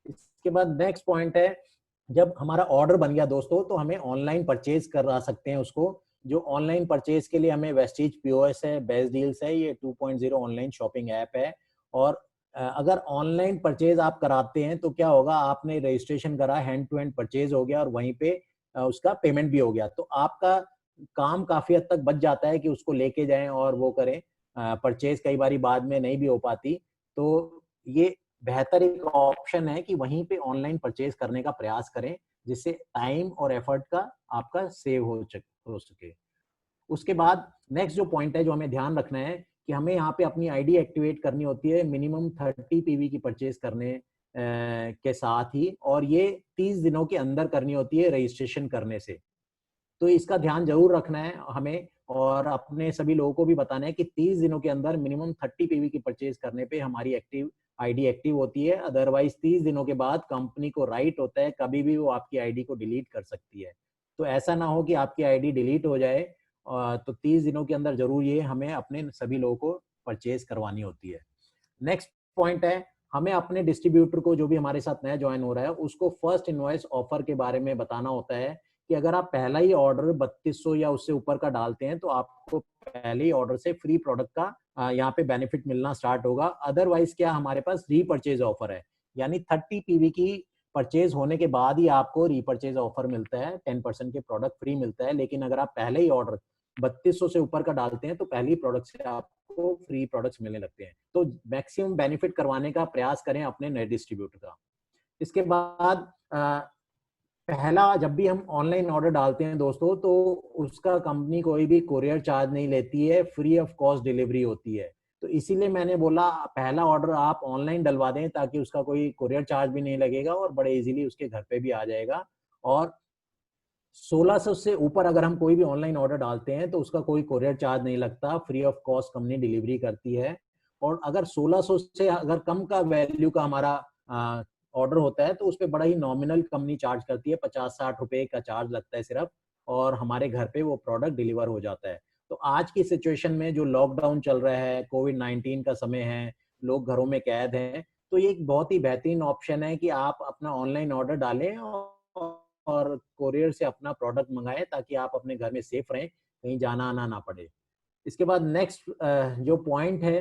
इसके बाद नेक्स्ट पॉइंट है, जब हमारा ऑर्डर बन गया दोस्तों तो हमें ऑनलाइन परचेज करा सकते हैं उसको। जो ऑनलाइन परचेज के लिए हमें वेस्टीज पीओएस है, बेस्ट डील्स है, ये 2.0 ऑनलाइन शॉपिंग ऐप है। और अगर ऑनलाइन परचेज आप कराते हैं तो क्या होगा, आपने रजिस्ट्रेशन करा, हैंड टू हैंड परचेज हो गया और वहीं पे उसका पेमेंट भी हो गया, तो आपका काम काफी हद तक बच जाता है कि उसको लेके जाएं और वो करें। परचेज कई बारी बाद में नहीं भी हो पाती, तो ये बेहतर एक ऑप्शन है कि वहीं पे ऑनलाइन परचेज करने का प्रयास करें, जिससे टाइम और एफर्ट का आपका सेव हो सके। उसके बाद नेक्स्ट जो पॉइंट है जो हमें ध्यान रखना है कि हमें यहाँ पे अपनी आईडी एक्टिवेट करनी होती है मिनिमम 30 पीवी की परचेज करने के साथ ही, और ये 30 दिनों के अंदर करनी होती है रजिस्ट्रेशन करने से। तो इसका ध्यान जरूर रखना है हमें, और अपने सभी लोगों को भी बताना है कि 30 दिनों के अंदर मिनिमम 30 पीवी की परचेज करने पे हमारी आईडी एक्टिव होती है। अदरवाइज 30 दिनों के बाद कंपनी को राइट होता है, कभी भी वो आपकी आईडी को डिलीट कर सकती है। तो ऐसा ना हो कि आपकी आईडी डिलीट हो जाए। तो 30 दिनों के अंदर जरूर ये हमें अपने सभी लोगों को परचेज करवानी होती है। नेक्स्ट पॉइंट है, हमें अपने डिस्ट्रीब्यूटर को, जो भी हमारे साथ नया ज्वाइन हो रहा है, उसको फर्स्ट इनवॉइस ऑफर के बारे में बताना होता है कि अगर आप पहला ही ऑर्डर 3200 या उससे ऊपर का डालते हैं तो आपको पहले ही ऑर्डर से फ्री प्रोडक्ट का यहाँ पे बेनिफिट मिलना स्टार्ट होगा। अदरवाइज क्या, हमारे पास रीपरचेज ऑफर है, यानी 30 पीवी की परचेज होने के बाद ही आपको रीपरचेज ऑफर मिलता है, 10% के प्रोडक्ट फ्री मिलता है। लेकिन अगर आप पहले ही ऑर्डर 3200 से ऊपर का डालते हैं तो पहले ही प्रोडक्ट से आपको फ्री प्रोडक्ट्स मिलने लगते हैं। तो मैक्सिमम बेनिफिट करवाने का प्रयास करें अपने नए डिस्ट्रीब्यूटर का। इसके बाद पहला, जब भी हम ऑनलाइन ऑर्डर डालते हैं दोस्तों तो उसका कंपनी कोई भी कोरियर चार्ज नहीं लेती है, फ्री ऑफ कॉस्ट डिलीवरी होती है। तो इसीलिए मैंने बोला पहला ऑर्डर आप ऑनलाइन डलवा दें, ताकि उसका कोई कोरियर चार्ज भी नहीं लगेगा और बड़े इजीली उसके घर पे भी आ जाएगा। और 1600 से ऊपर अगर हम कोई भी ऑनलाइन ऑर्डर डालते हैं तो उसका कोई कोरियर चार्ज नहीं लगता, free of cost company delivery करती है। और अगर 1600 से अगर कम का वैल्यू का हमारा ऑर्डर होता है तो उस पर बड़ा ही नॉमिनल कंपनी चार्ज करती है, 50-60 रुपए का चार्ज लगता है सिर्फ, और हमारे घर पे वो प्रोडक्ट डिलीवर हो जाता है। तो आज की सिचुएशन में जो लॉकडाउन चल रहा है, कोविड-19 का समय है, लोग घरों में कैद हैं, तो ये एक बहुत ही बेहतरीन ऑप्शन है कि आप अपना ऑनलाइन ऑर्डर डालें और कोरियर से अपना प्रोडक्ट मंगाएं, ताकि आप अपने घर में सेफ रहें, कहीं जाना आना ना पड़े। इसके बाद नेक्स्ट जो पॉइंट है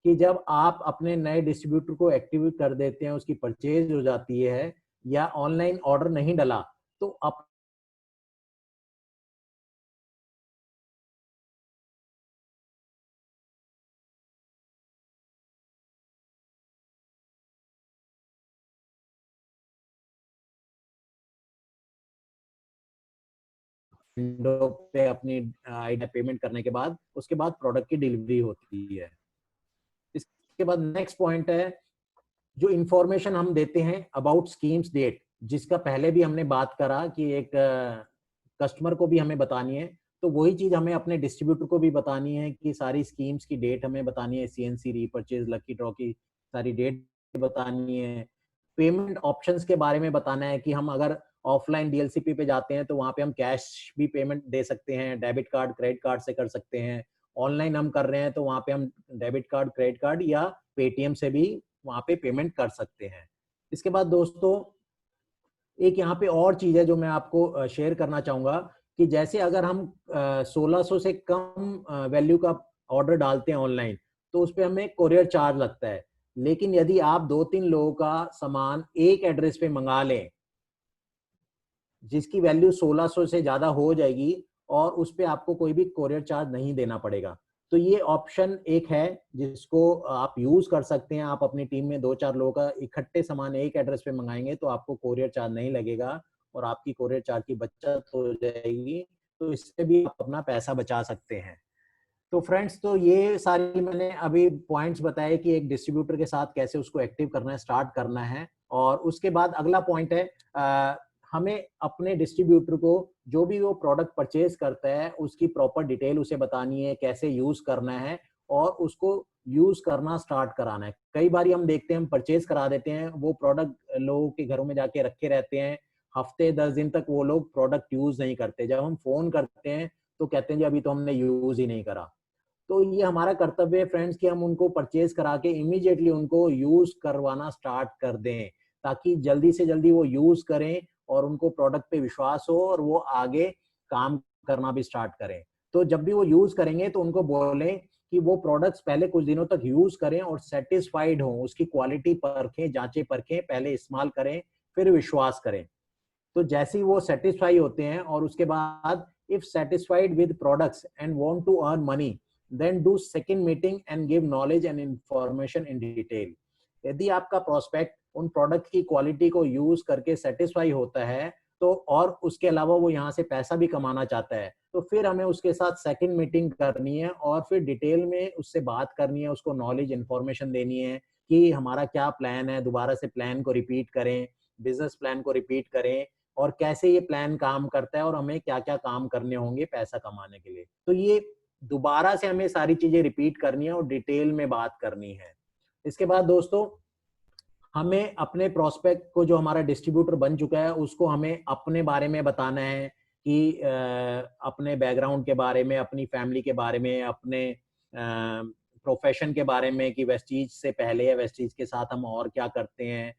कि जब आप अपने नए डिस्ट्रीब्यूटर को एक्टिवेट कर देते हैं, उसकी परचेज हो जाती है या ऑनलाइन ऑर्डर नहीं डला, तो आप विंडो पे अपनी आईडी पेमेंट करने के बाद उसके बाद प्रोडक्ट की डिलीवरी होती है। इसके बाद नेक्स्ट पॉइंट है जो इंफॉर्मेशन हम देते हैं अबाउट स्कीम्स डेट, जिसका पहले भी हमने बात करा कि एक कस्टमर को भी हमें बतानी है, तो वही चीज हमें अपने डिस्ट्रीब्यूटर को भी बतानी है कि सारी स्कीम्स की डेट हमें बतानी है, सीएनसी, रीपरचेज, लकी ड्रॉ की सारी डेट बतानी है। पेमेंट ऑप्शंस के बारे में बताना है कि हम अगर ऑफलाइन डीएलसीपी पे जाते हैं तो वहां पे हम कैश भी पेमेंट दे सकते हैं, डेबिट कार्ड, क्रेडिट कार्ड से कर सकते हैं। ऑनलाइन हम कर रहे हैं तो वहां पे हम डेबिट कार्ड, क्रेडिट कार्ड या पेटीएम से भी वहां पे पेमेंट कर सकते हैं। इसके बाद दोस्तों एक यहाँ पे और चीज है जो मैं आपको शेयर करना चाहूंगा कि जैसे अगर हम 1600 से कम वैल्यू का ऑर्डर डालते हैं ऑनलाइन, तो उस पर हमें कोरियर चार्ज लगता है। लेकिन यदि आप 2-3 लोगों का सामान एक एड्रेस पे मंगा लें जिसकी वैल्यू 1600 से ज्यादा हो जाएगी, और उस पे आपको कोई भी कोरियर चार्ज नहीं देना पड़ेगा। तो ये ऑप्शन एक है जिसको आप यूज कर सकते हैं। आप अपनी टीम में 2-4 लोगों का इकट्ठे सामान एक एड्रेस पे मंगाएंगे तो आपको कोरियर चार्ज नहीं लगेगा और आपकी कोरियर चार्ज की बचत हो जाएगी। तो इससे भी आप अपना पैसा बचा सकते हैं। तो फ्रेंड्स, तो ये सारी मैंने अभी पॉइंट्स बताए कि एक डिस्ट्रीब्यूटर के साथ कैसे उसको एक्टिव करना है, स्टार्ट करना है। और उसके बाद अगला पॉइंट है हमें अपने डिस्ट्रीब्यूटर को जो भी वो प्रोडक्ट परचेज करता है उसकी प्रॉपर डिटेल उसे बतानी है, कैसे यूज करना है और उसको यूज करना स्टार्ट कराना है। कई बार हम देखते हैं हम परचेज करा देते हैं, वो प्रोडक्ट लोगों के घरों में जाके रखे रहते हैं, हफ्ते 10 दिन तक वो लोग प्रोडक्ट यूज नहीं करते। जब हम फोन करते हैं तो कहते हैं जी अभी तो हमने यूज ही नहीं करा। तो ये हमारा कर्तव्य है फ्रेंड्स कि हम उनको परचेज करा के इमीडिएटली उनको यूज करवाना स्टार्ट कर दें, ताकि जल्दी से जल्दी वो यूज करें और उनको प्रोडक्ट पे विश्वास हो और वो आगे काम करना भी स्टार्ट करें। तो जब भी वो यूज करेंगे तो उनको बोलें कि वो प्रोडक्ट्स पहले कुछ दिनों तक यूज करें और सेटिस्फाइड हो, उसकी क्वालिटी परखें, जांचें परखें, पहले इस्तेमाल करें, फिर विश्वास करें। तो जैसे ही वो सेटिस्फाई होते हैं और उसके बाद if satisfied with products and want to earn money, then do second meeting and give knowledge and information in detail. यदि आपका प्रोस्पेक्ट उन प्रोडक्ट की क्वालिटी को यूज करके सेटिस्फाई होता है तो और उसके अलावा वो यहाँ से पैसा भी कमाना चाहता है, तो फिर हमें उसके साथ सेकंड मीटिंग करनी है और फिर डिटेल में उससे बात करनी है, उसको नॉलेज इंफॉर्मेशन देनी है कि हमारा क्या प्लान है, दोबारा से प्लान को रिपीट करें, बिजनेस प्लान को रिपीट करें और कैसे ये प्लान काम करता है और हमें क्या क्या काम करने होंगे पैसा कमाने के लिए। तो ये दोबारा से हमें सारी चीजें रिपीट करनी है और डिटेल में बात करनी है। इसके बाद दोस्तों हमें अपने प्रोस्पेक्ट को, जो हमारा डिस्ट्रीब्यूटर बन चुका है, उसको हमें अपने बारे में बताना है कि अपने बैकग्राउंड के बारे में, अपनी फैमिली के बारे में, अपने प्रोफेशन के बारे में कि वेस्टीज से पहले या वेस्टीज के साथ हम और क्या करते हैं,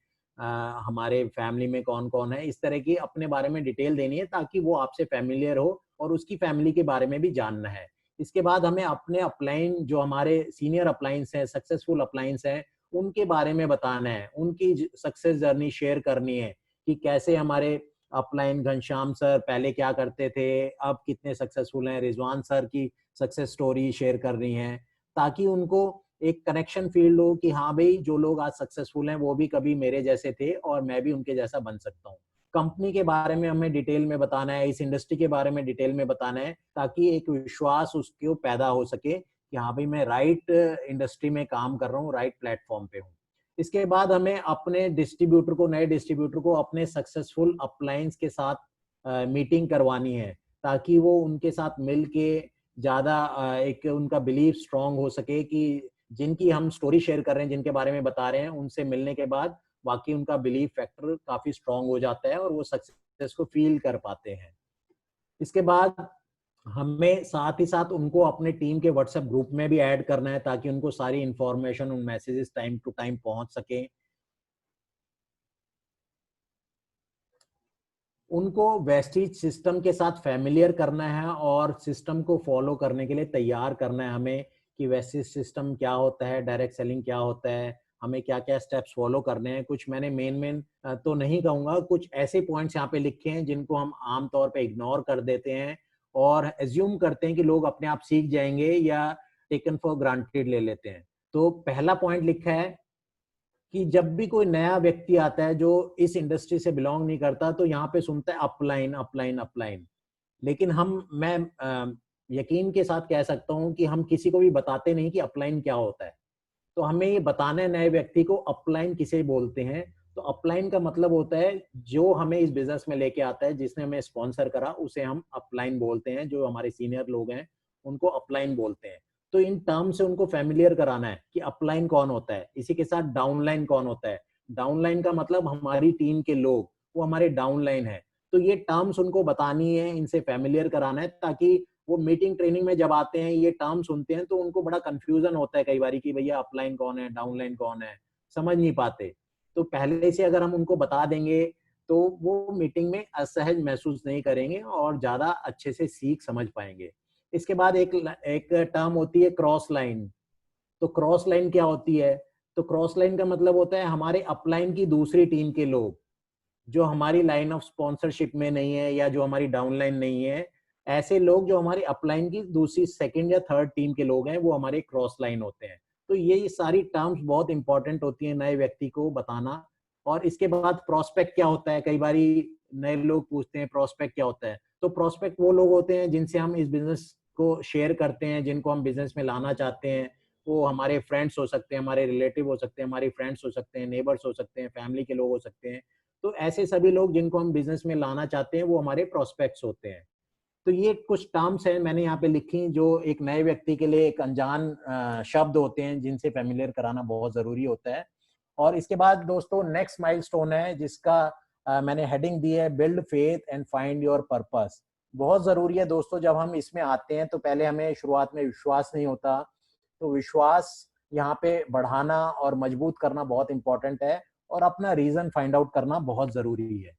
हमारे फैमिली में कौन कौन है, इस तरह की अपने बारे में डिटेल देनी है ताकि वो आपसे फैमिलियर हो और उसकी फैमिली के बारे में भी जानना है। इसके बाद हमें अपने अपलाइन, जो हमारे सीनियर अपलाइंस हैं, सक्सेसफुल अपलाइंस हैं, उनके बारे में बताना है, उनकी सक्सेस जर्नी शेयर करनी है कि कैसे हमारे अपलाइन घनश्याम सर पहले क्या करते थे, अब कितने सक्सेसफुल हैं, रिजवान सर की सक्सेस स्टोरी शेयर करनी है ताकि उनको एक कनेक्शन फील हो कि हाँ भाई जो लोग आज सक्सेसफुल हैं वो भी कभी मेरे जैसे थे और मैं भी उनके जैसा बन सकता हूँ। कंपनी के बारे में हमें डिटेल में बताना है, इस इंडस्ट्री के बारे में डिटेल में बताना है ताकि एक विश्वास उसको पैदा हो सके कि हाँ भाई मैं राइट इंडस्ट्री में काम कर रहा हूँ, राइट प्लेटफॉर्म पे हूँ। इसके बाद हमें अपने डिस्ट्रीब्यूटर को, नए डिस्ट्रीब्यूटर को अपने सक्सेसफुल अपलाइंस के साथ मीटिंग करवानी है ताकि वो उनके साथ मिल के ज्यादा एक उनका बिलीव स्ट्रांग हो सके कि जिनकी हम स्टोरी शेयर कर रहे हैं, जिनके बारे में बता रहे हैं, उनसे मिलने के बाद बाकी उनका बिलीफ फैक्टर काफी स्ट्रांग हो जाता है और वो सक्सेस को फील कर पाते हैं। इसके बाद हमें साथ ही साथ उनको अपने टीम के व्हाट्सएप ग्रुप में भी ऐड करना है ताकि उनको सारी इंफॉर्मेशन, उन मैसेजेस टाइम टू टाइम पहुंच सके। उनको वेस्टीज सिस्टम के साथ फैमिलियर करना है और सिस्टम को फॉलो करने के लिए तैयार करना है हमें कि वेस्टीज सिस्टम क्या होता है, डायरेक्ट सेलिंग क्या होता है, हमें क्या क्या स्टेप्स फॉलो करने हैं। कुछ मैंने मेन तो नहीं कहूंगा, कुछ ऐसे पॉइंट्स यहाँ पे लिखे हैं जिनको हम आमतौर पे इग्नोर कर देते हैं और एज्यूम करते हैं कि लोग अपने आप सीख जाएंगे या टेकन फॉर ग्रांटेड ले लेते हैं। तो पहला पॉइंट लिखा है कि जब भी कोई नया व्यक्ति आता है जो इस इंडस्ट्री से बिलोंग नहीं करता तो यहाँ पे सुनता है अपलाइन अपलाइन अपलाइन, लेकिन मैं यकीन के साथ कह सकता हूँ कि हम किसी को भी बताते नहीं कि अपलाइन क्या होता है। तो हमें ये बताना है नए व्यक्ति को अपलाइन किसे बोलते हैं। तो अपलाइन का मतलब होता है जो हमें इस बिजनेस में लेके आता है, जिसने हमें स्पॉन्सर करा, उसे हम अपलाइन बोलते हैं। जो हमारे सीनियर लोग हैं उनको अपलाइन बोलते हैं। तो इन टर्म से उनको फैमिलियर कराना है कि अपलाइन कौन होता है। इसी के साथ डाउनलाइन कौन होता है। डाउनलाइन का मतलब हमारी टीम के लोग, वो हमारे डाउनलाइन है। तो ये टर्म्स उनको बतानी है, इनसे फैमिलियर कराना है ताकि वो मीटिंग ट्रेनिंग में जब आते हैं ये टर्म सुनते हैं तो उनको बड़ा कंफ्यूजन होता है कई बार कि भैया अपलाइन कौन है, डाउनलाइन कौन है, समझ नहीं पाते। तो पहले से अगर हम उनको बता देंगे तो वो मीटिंग में असहज महसूस नहीं करेंगे और ज्यादा अच्छे से सीख समझ पाएंगे। इसके बाद एक टर्म होती है क्रॉस लाइन। तो क्रॉस लाइन क्या होती है? तो क्रॉस लाइन का मतलब होता है हमारे अपलाइन की दूसरी टीम के लोग जो हमारी लाइन ऑफ स्पॉन्सरशिप में नहीं है या जो हमारी डाउनलाइन नहीं है, ऐसे लोग जो हमारी अपलाइन की दूसरी, सेकंड या थर्ड टीम के लोग हैं, वो हमारे क्रॉस लाइन होते हैं। तो ये सारी टर्म्स बहुत इंपॉर्टेंट होती है नए व्यक्ति को बताना। और इसके बाद प्रोस्पेक्ट क्या होता है, कई बारी नए लोग पूछते हैं प्रोस्पेक्ट क्या होता है। तो प्रोस्पेक्ट वो लोग होते हैं जिनसे हम इस बिजनेस को शेयर करते हैं, जिनको हम बिजनेस में लाना चाहते हैं। वो हमारे फ्रेंड्स हो सकते हैं, हमारे रिलेटिव हो सकते हैं, हमारे फ्रेंड्स हो सकते हैं, नेबर्स हो सकते हैं, फैमिली के लोग हो सकते हैं। तो ऐसे सभी लोग जिनको हम बिजनेस में लाना चाहते हैं वो हमारे प्रोस्पेक्ट्स होते हैं। तो ये कुछ टर्म्स हैं मैंने यहाँ पे लिखी जो एक नए व्यक्ति के लिए एक अनजान शब्द होते हैं जिनसे फैमिलियर कराना बहुत जरूरी होता है। और इसके बाद दोस्तों नेक्स्ट माइलस्टोन है जिसका मैंने हेडिंग दी है build faith and find your purpose. बहुत जरूरी है दोस्तों, जब हम इसमें आते हैं तो पहले हमें शुरुआत में विश्वास नहीं होता। तो विश्वास यहाँ पे बढ़ाना और मजबूत करना बहुत इंपॉर्टेंट है और अपना रीजन फाइंड आउट करना बहुत जरूरी है।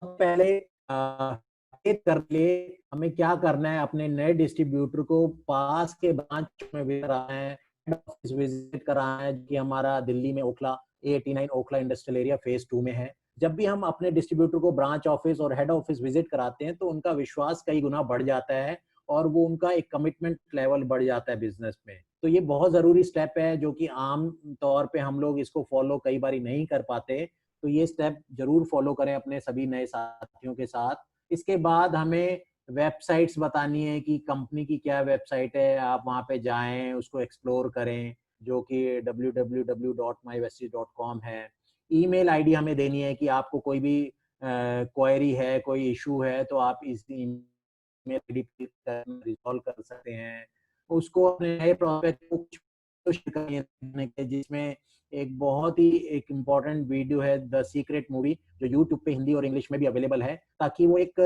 पहले कर ले हमें क्या करना है, अपने नए डिस्ट्रीब्यूटर को पास के ब्रांच में कराना है, ऑफिस विजिट कराना है कि हमारा दिल्ली में Okhla A89 Okhla industrial area phase 2 में है। जब भी हम अपने डिस्ट्रीब्यूटर को ब्रांच ऑफिस और हेड ऑफिस विजिट कराते हैं तो उनका विश्वास कई गुना बढ़ जाता है और वो उनका एक कमिटमेंट लेवल बढ़ जाता है बिजनेस में। तो ये बहुत जरूरी स्टेप है जो कि आम तौर पे हम लोग इसको फॉलो कई बार नहीं कर पाते। तो ये स्टेप जरूर फॉलो करें अपने सभी नए साथियों के साथ। इसके बाद हमें वेबसाइट्स बतानी है कि कंपनी की क्या वेबसाइट है, आप वहां पे जाएं, उसको एक्सप्लोर करें, जो कि www.mywesties.com है। ईमेल आईडी हमें देनी है कि आपको कोई भी क्वेरी है, कोई इशू है तो आप इस ईमेल आईडी पे रिजॉल्व कर सकते हैं। उसको अपने नए प्रोजेक्ट को जिसमें एक बहुत ही एक इम्पॉर्टेंट वीडियो है द सीक्रेट मूवी, जो यूट्यूब पे हिंदी और इंग्लिश में भी अवेलेबल है, ताकि वो एक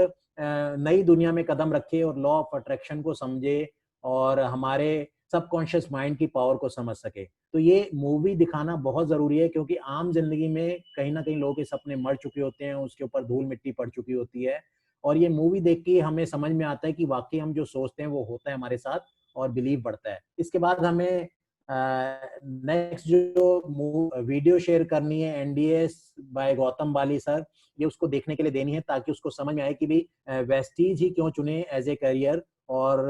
नई दुनिया में कदम रखे और लॉ ऑफ अट्रैक्शन को समझे और हमारे सबकॉन्शियस माइंड की पावर को समझ सके। तो ये मूवी दिखाना बहुत जरूरी है क्योंकि आम जिंदगी में कहीं ना कहीं लोगों के सपने मर चुके होते हैं, उसके ऊपर धूल मिट्टी पड़ चुकी होती है। और ये मूवी देख के हमें समझ में आता है कि वाकई हम जो सोचते हैं वो होता है हमारे साथ और बिलीव बढ़ता है। इसके बाद हमें नेक्स्ट जो वीडियो शेयर करनी है एनडीएस बाय गौतम बाली सर, ये उसको देखने के लिए देनी है ताकि उसको समझ में आए कि भाई वेस्टीज ही क्यों चुने एज ए करियर और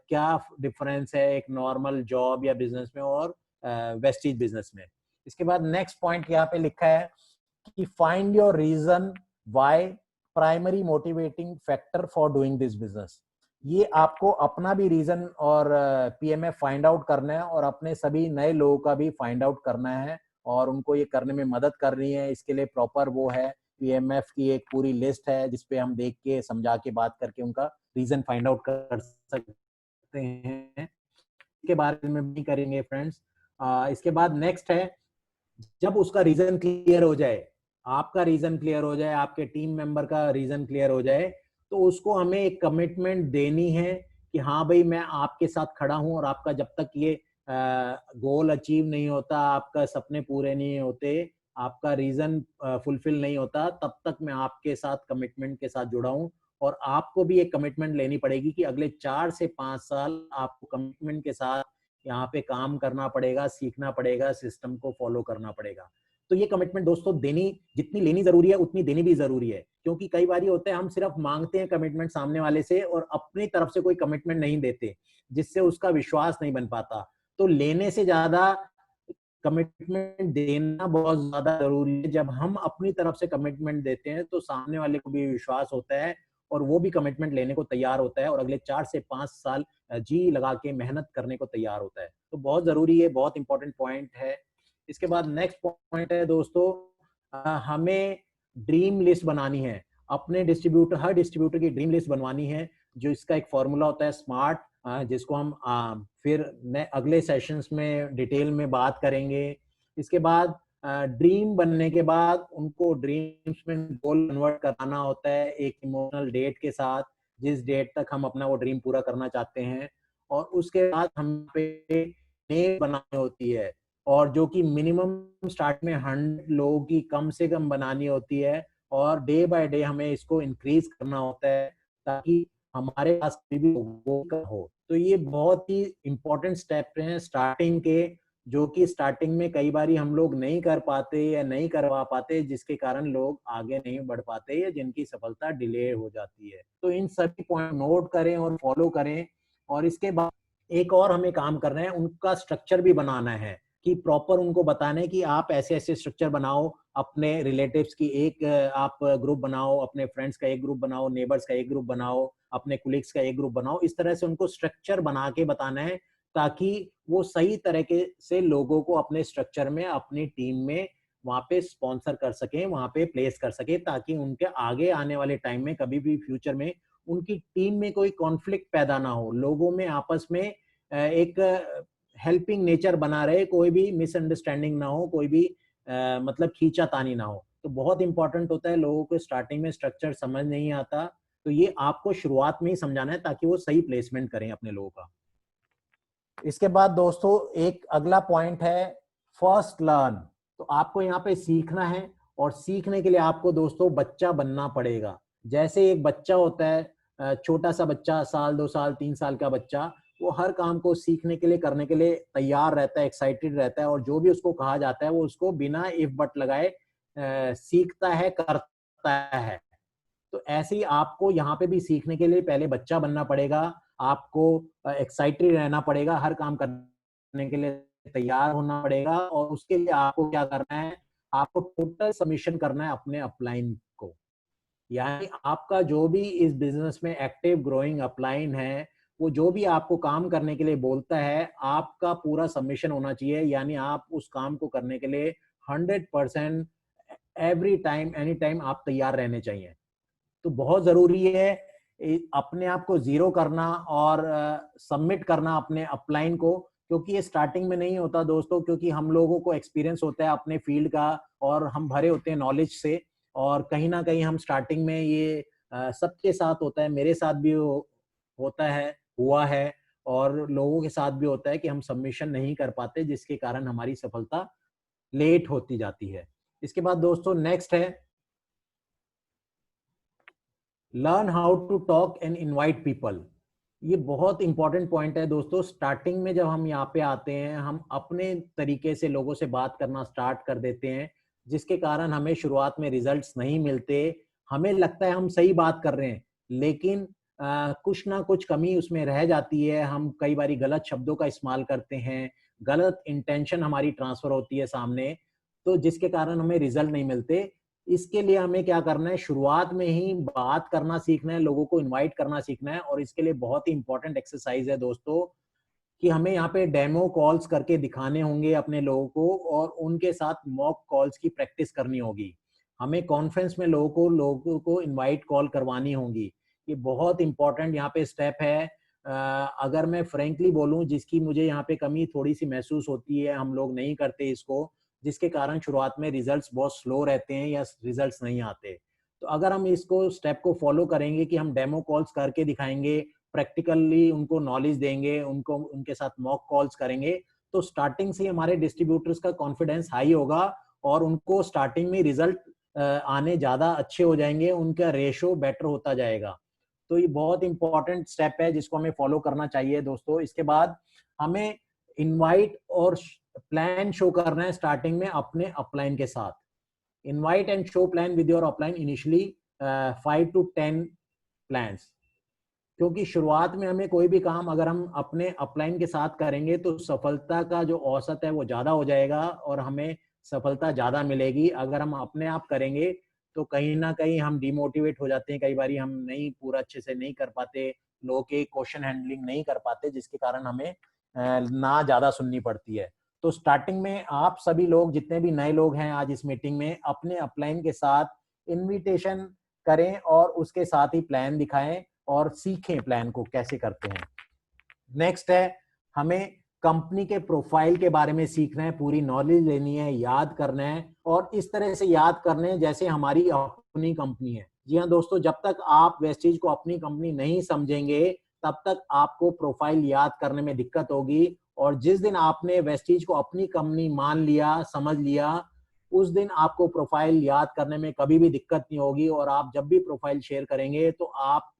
क्या डिफरेंस है एक नॉर्मल जॉब या बिजनेस में और वेस्टीज बिजनेस में। इसके बाद नेक्स्ट पॉइंट यहाँ पे लिखा है कि find your reason why, primary motivating factor for doing this business. ये आपको अपना भी रीजन और पीएमएफ फाइंड आउट करना है और अपने सभी नए लोगों का भी फाइंड आउट करना है और उनको ये करने में मदद करनी है। इसके लिए प्रॉपर वो है, पीएमएफ की एक पूरी लिस्ट है जिसपे हम देख के समझा के बात करके उनका रीजन फाइंड आउट कर सकते हैं। इसके बारे में भी करेंगे फ्रेंड्स। इसके बाद नेक्स्ट है जब उसका रीजन क्लियर हो जाए, आपका रीजन क्लियर हो जाए, आपके टीम मेंबर का रीजन क्लियर हो जाए, तो उसको हमें एक कमिटमेंट देनी है कि हाँ भाई मैं आपके साथ खड़ा हूं, और आपका जब तक ये गोल अचीव नहीं होता, आपका सपने पूरे नहीं होते, आपका रीजन फुलफिल नहीं होता, तब तक मैं आपके साथ कमिटमेंट के साथ जुड़ा हूं। और आपको भी एक कमिटमेंट लेनी पड़ेगी कि अगले 4 से 5 साल आपको कमिटमेंट के साथ यहाँ पे काम करना पड़ेगा, सीखना पड़ेगा, सिस्टम को फॉलो करना पड़ेगा। तो ये कमिटमेंट दोस्तों देनी, जितनी लेनी जरूरी है उतनी देनी भी जरूरी है, क्योंकि कई बार ये होता है हम सिर्फ मांगते हैं कमिटमेंट सामने वाले से और अपनी तरफ से कोई कमिटमेंट नहीं देते, जिससे उसका विश्वास नहीं बन पाता। तो लेने से ज्यादा कमिटमेंट देना बहुत ज्यादा जरूरी है। जब हम अपनी तरफ से कमिटमेंट देते हैं तो सामने वाले को भी विश्वास होता है और वो भी कमिटमेंट लेने को तैयार होता है और अगले 4 से 5 साल जी लगा के मेहनत करने को तैयार होता है। तो बहुत जरूरी है, बहुत इंपॉर्टेंट पॉइंट है। इसके बाद नेक्स्ट पॉइंट है दोस्तों, हमें ड्रीम लिस्ट बनानी है। अपने डिस्ट्रीब्यूटर, हर डिस्ट्रीब्यूटर की ड्रीम लिस्ट बनवानी है, जो इसका एक फॉर्मूला होता है स्मार्ट, जिसको हम फिर अगले सेशंस में डिटेल में बात करेंगे। इसके बाद ड्रीम बनने के बाद उनको ड्रीम्स में गोल कन्वर्ट कराना होता है एक इमोशनल डेट के साथ, जिस डेट तक हम अपना वो ड्रीम पूरा करना चाहते हैं। और उसके बाद हम पे नेम बनानी होती है, और जो कि मिनिमम स्टार्ट में 100 लोगों की कम से कम बनानी होती है, और डे बाय डे हमें इसको इंक्रीज करना होता है ताकि हमारे पास भी हो। तो ये बहुत ही इंपॉर्टेंट स्टेप हैं स्टार्टिंग के, जो कि स्टार्टिंग में कई बार हम लोग नहीं कर पाते या नहीं करवा पाते, जिसके कारण लोग आगे नहीं बढ़ पाते या जिनकी सफलता डिले हो जाती है। तो इन सभी पॉइंट नोट करें और फॉलो करें। और इसके बाद एक और हमें काम करना है, उनका स्ट्रक्चर भी बनाना है कि प्रॉपर उनको बताना है कि आप ऐसे ऐसे स्ट्रक्चर बनाओ, अपने रिलेटिव्स की एक आप ग्रुप बनाओ, अपने फ्रेंड्स का एक ग्रुप बनाओ, नेबर्स का एक ग्रुप बनाओ, अपने कुलीग्स का एक ग्रुप बनाओ। इस तरह से उनको स्ट्रक्चर बना के बताना है ताकि वो सही तरीके से लोगों को अपने स्ट्रक्चर में, अपनी टीम में वहां पे स्पॉन्सर कर सके, वहां पे प्लेस कर सके, ताकि उनके आगे आने वाले टाइम में कभी भी फ्यूचर में उनकी टीम में कोई कॉन्फ्लिक्ट पैदा ना हो, लोगों में आपस में एक हेल्पिंग नेचर बना रहे, कोई भी मिसअंडरस्टैंडिंग ना हो, कोई भी मतलब खींचातानी ना हो। तो बहुत इंपॉर्टेंट होता है, लोगों को स्टार्टिंग में स्ट्रक्चर समझ नहीं आता, तो ये आपको शुरुआत में ही समझाना है ताकि वो सही प्लेसमेंट करें अपने लोगों का। इसके बाद दोस्तों एक अगला पॉइंट है फर्स्ट लर्न। तो आपको यहाँ पे सीखना है, और सीखने के लिए आपको दोस्तों बच्चा बनना पड़ेगा। जैसे एक बच्चा होता है, छोटा सा बच्चा, साल 2 साल 3 साल का बच्चा, वो हर काम को सीखने के लिए, करने के लिए तैयार रहता है, एक्साइटेड रहता है, और जो भी उसको कहा जाता है वो उसको बिना इफ बट लगाए सीखता है, करता है। तो ऐसे ही आपको यहाँ पे भी सीखने के लिए पहले बच्चा बनना पड़ेगा, आपको एक्साइटेड रहना पड़ेगा, हर काम करने के लिए तैयार होना पड़ेगा, और उसके लिए आपको क्या करना है, आपको टोटल सबमिशन करना है अपने अपलाइन को। यानी आपका जो भी इस बिजनेस में एक्टिव ग्रोइंग अपलाइन है, वो जो भी आपको काम करने के लिए बोलता है, आपका पूरा सबमिशन होना चाहिए। यानी आप उस काम को करने के लिए 100% एवरी टाइम, एनी टाइम आप तैयार रहने चाहिए। तो बहुत जरूरी है अपने आप को जीरो करना और सबमिट करना अपने अपलाइन को, क्योंकि ये स्टार्टिंग में नहीं होता दोस्तों, क्योंकि हम लोगों को एक्सपीरियंस होता है अपने फील्ड का और हम भरे होते हैं नॉलेज से, और कहीं ना कहीं हम स्टार्टिंग में ये सबके साथ होता है, मेरे साथ भी होता है, हुआ है, और लोगों के साथ भी होता है कि हम सबमिशन नहीं कर पाते, जिसके कारण हमारी सफलता लेट होती जाती है। इसके बाद दोस्तों नेक्स्ट है learn how to talk and invite people. ये बहुत इंपॉर्टेंट पॉइंट है दोस्तों। स्टार्टिंग में जब हम यहाँ पे आते हैं, हम अपने तरीके से लोगों से बात करना स्टार्ट कर देते हैं, जिसके कारण हमें शुरुआत में रिजल्ट्स नहीं मिलते। हमें लगता है हम सही बात कर रहे हैं, लेकिन कुछ ना कुछ कमी उसमें रह जाती है। हम कई बार गलत शब्दों का इस्तेमाल करते हैं, गलत इंटेंशन हमारी ट्रांसफर होती है सामने, तो जिसके कारण हमें रिजल्ट नहीं मिलते। इसके लिए हमें क्या करना है, शुरुआत में ही बात करना सीखना है, लोगों को इनवाइट करना सीखना है। और इसके लिए बहुत ही इंपॉर्टेंट एक्सरसाइज है दोस्तों कि हमें यहाँ पे डेमो कॉल्स करके दिखाने होंगे अपने लोगों को, और उनके साथ मॉक कॉल्स की प्रैक्टिस करनी होगी। हमें कॉन्फ्रेंस में लोगों को इनवाइट कॉल करवानी होगी। ये बहुत इंपॉर्टेंट यहाँ पे स्टेप है। अगर मैं फ्रेंकली बोलूँ, जिसकी मुझे यहाँ पे कमी थोड़ी सी महसूस होती है, हम लोग नहीं करते इसको, जिसके कारण शुरुआत में रिजल्ट्स बहुत स्लो रहते हैं या रिजल्ट्स नहीं आते। तो अगर हम इसको स्टेप को फॉलो करेंगे कि हम डेमो कॉल्स करके दिखाएंगे, प्रैक्टिकली उनको नॉलेज देंगे, उनको उनके साथ मॉक कॉल्स करेंगे, तो स्टार्टिंग से हमारे डिस्ट्रीब्यूटर्स का कॉन्फिडेंस हाई होगा और उनको स्टार्टिंग में रिजल्ट आने ज्यादा अच्छे हो जाएंगे, उनका रेशो बेटर होता जाएगा। तो ये बहुत इंपॉर्टेंट स्टेप है जिसको हमें फॉलो करना चाहिए दोस्तों। इसके बाद हमें इनवाइट और प्लान शो करना है स्टार्टिंग में अपने अपलाइन के साथ। Invite and show plan with your upline initially 5 to 10 plans, क्योंकि शुरुआत में हमें कोई भी काम अगर हम अपने अपलाइन के साथ करेंगे तो सफलता का जो औसत है वो ज्यादा हो जाएगा और हमें सफलता ज्यादा मिलेगी। अगर हम अपने आप करेंगे तो कहीं ना कहीं हम डिमोटिवेट हो जाते हैं, कई बार हम नहीं पूरा अच्छे से नहीं कर पाते, लोगों के क्वेश्चन हैंडलिंग नहीं कर पाते, जिसके कारण हमें ना ज्यादा सुननी पड़ती है। तो स्टार्टिंग में आप सभी लोग जितने भी नए लोग हैं आज इस मीटिंग में, अपने अपलाइन के साथ इन्विटेशन करें और उसके साथ ही प्लान दिखाएं और सीखें प्लान को कैसे करते हैं। नेक्स्ट है हमें कंपनी के प्रोफाइल के बारे में सीखना है, पूरी नॉलेज लेनी है, याद करना है और इस तरह से याद करने हैं जैसे हमारी अपनी कंपनी है। जी हाँ दोस्तों, जब तक आप वेस्टीज को अपनी कंपनी नहीं समझेंगे तब तक आपको प्रोफाइल याद करने में दिक्कत होगी, और जिस दिन आपने वेस्टीज को अपनी कंपनी मान लिया, समझ लिया, उस दिन आपको प्रोफाइल याद करने में कभी भी दिक्कत नहीं होगी। और आप जब भी प्रोफाइल शेयर करेंगे तो आप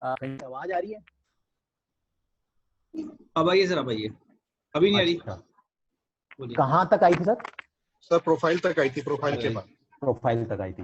आवाज आ रही है? अब आइए सर, अब आइए। अभी नहीं आ रही। अच्छा, बोलिए। कहाँ तक आई थी सर? सर प्रोफाइल तक आई थी, प्रोफाइल के बाद। प्रोफाइल तक आई थी।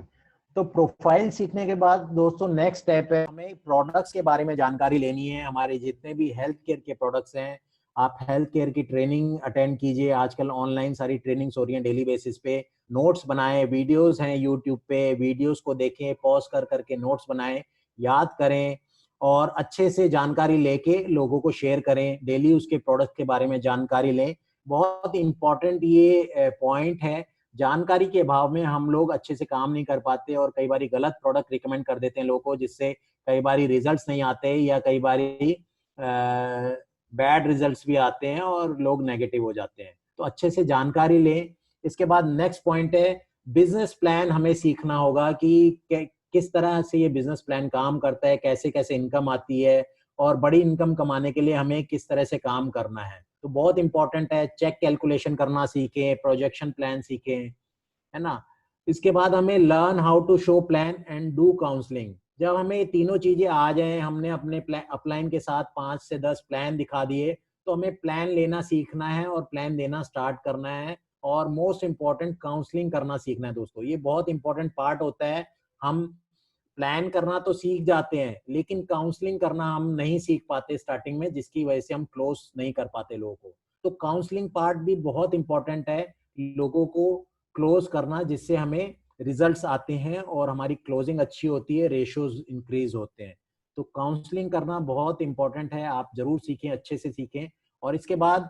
तो प्रोफाइल सीखने के बाद दोस्तों नेक्स्ट स्टेप है हमें प्रोडक्ट्स के बारे में जानकारी लेनी है। हमारे जितने भी हेल्थ केयर के प्रोडक्ट्स हैं, आप हेल्थ केयर की ट्रेनिंग अटेंड कीजिए। आजकल ऑनलाइन सारी ट्रेनिंग्स हो रही हैं डेली बेसिस पे। नोट्स बनाएं, वीडियोस हैं यूट्यूब पे, वीडियोस को देखें, पॉज कर करके नोट्स बनाएं, याद करें और अच्छे से जानकारी लेके लोगों को शेयर करें। डेली उसके प्रोडक्ट के बारे में जानकारी लें। बहुत इंपॉर्टेंट ये पॉइंट है। जानकारी के अभाव में हम लोग अच्छे से काम नहीं कर पाते और कई बार गलत प्रोडक्ट रिकमेंड कर देते हैं लोगों को, जिससे कई बार रिजल्ट्स नहीं आते या कई बार बैड रिजल्ट्स भी आते हैं और लोग नेगेटिव हो जाते हैं। तो अच्छे से जानकारी लें। इसके बाद नेक्स्ट पॉइंट है बिजनेस प्लान हमें सीखना होगा कि किस तरह से ये बिजनेस प्लान काम करता है, कैसे कैसे इनकम आती है और बड़ी इनकम कमाने के लिए हमें किस तरह से काम करना है। तो बहुत इंपॉर्टेंट है, चेक कैलकुलेशन करना सीखें, प्रोजेक्शन प्लान सीखें, है ना। इसके बाद हमें learn how to show plan and do counselling. जब हमें ये तीनों चीजें आ जाएं, हमने अपने अपलाइन के साथ 5 से 10 प्लान दिखा दिए, तो हमें प्लान लेना सीखना है और प्लान देना स्टार्ट करना है। और मोस्ट इंपॉर्टेंट काउंसलिंग करना सीखना है दोस्तों। ये बहुत इंपॉर्टेंट पार्ट होता है। हम प्लान करना तो सीख जाते हैं लेकिन काउंसलिंग करना हम नहीं सीख पाते स्टार्टिंग में, जिसकी वजह से हम क्लोज नहीं कर पाते लोगों को। तो काउंसलिंग पार्ट भी बहुत इंपॉर्टेंट है, लोगों को क्लोज करना, जिससे हमें रिजल्ट्स आते हैं और हमारी क्लोजिंग अच्छी होती है, रेशियोज इंक्रीज होते हैं। तो काउंसलिंग करना बहुत इंपॉर्टेंट है, आप जरूर सीखें, अच्छे से सीखें। और इसके बाद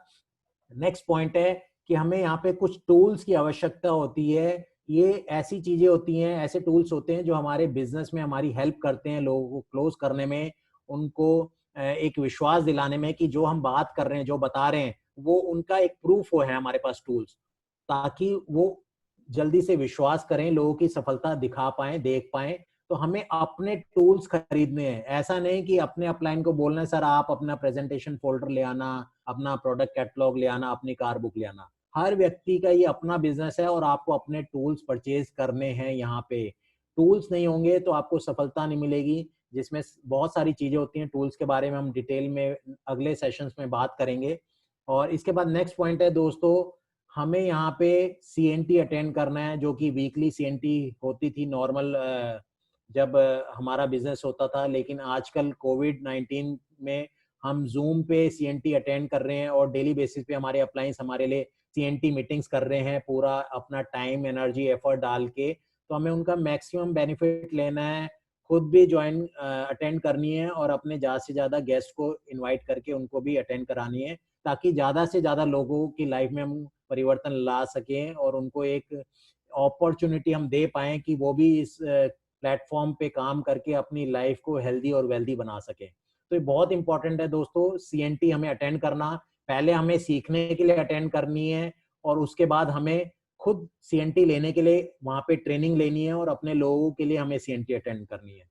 नेक्स्ट पॉइंट है कि हमें यहाँ पे कुछ टूल्स की आवश्यकता होती है। ये ऐसी चीजें होती हैं, ऐसे टूल्स होते हैं जो हमारे बिजनेस में हमारी हेल्प करते हैं, लोगों को क्लोज करने में, उनको एक विश्वास दिलाने में कि जो हम बात कर रहे हैं, जो बता रहे हैं, वो उनका एक प्रूफ हो है हमारे पास टूल्स, ताकि वो जल्दी से विश्वास करें, लोगों की सफलता दिखा पाए, देख पाए। तो हमें अपने टूल्स खरीदने हैं। ऐसा नहीं कि अपने अपलाइन को बोलना है सर आप अपना प्रेजेंटेशन फोल्डर ले आना, अपना प्रोडक्ट कैटलॉग ले आना, अपनी कार बुक ले आना। हर व्यक्ति का ये अपना बिजनेस है और आपको अपने टूल्स परचेज करने हैं। यहाँ पे टूल्स नहीं होंगे तो आपको सफलता नहीं मिलेगी, जिसमें बहुत सारी चीजें होती हैं। टूल्स के बारे में हम डिटेल में अगले सेशंस में बात करेंगे। और इसके बाद नेक्स्ट पॉइंट है दोस्तों, हमें यहाँ पे CNT अटेंड करना है, जो कि वीकली CNT होती थी नॉर्मल जब हमारा बिजनेस होता था। लेकिन आजकल कोविड-19 में हम जूम पे CNT अटेंड कर रहे हैं और डेली बेसिस पे हमारे अपलाइंस हमारे लिए CNT मीटिंग्स कर रहे हैं, पूरा अपना टाइम, एनर्जी, एफर्ट डाल के। तो हमें उनका मैक्सिमम बेनिफिट लेना है, खुद भी ज्वाइन अटेंड करनी है और अपने ज़्यादा से ज़्यादा गेस्ट को इनवाइट करके उनको भी अटेंड करानी है, ताकि ज़्यादा से ज़्यादा लोगों की लाइफ में हम परिवर्तन ला सकें और उनको एक अपॉर्चुनिटी हम दे पाएँ कि वो भी इस प्लेटफॉर्म पे काम करके अपनी लाइफ को हेल्दी और वेल्दी बना सकें। तो ये बहुत इंपॉर्टेंट है दोस्तों, सीएनटी हमें अटेंड करना। पहले हमें सीखने के लिए अटेंड करनी है और उसके बाद हमें खुद सीएनटी लेने के लिए वहाँ पे ट्रेनिंग लेनी है और अपने लोगों के लिए हमें सीएनटी अटेंड करनी है।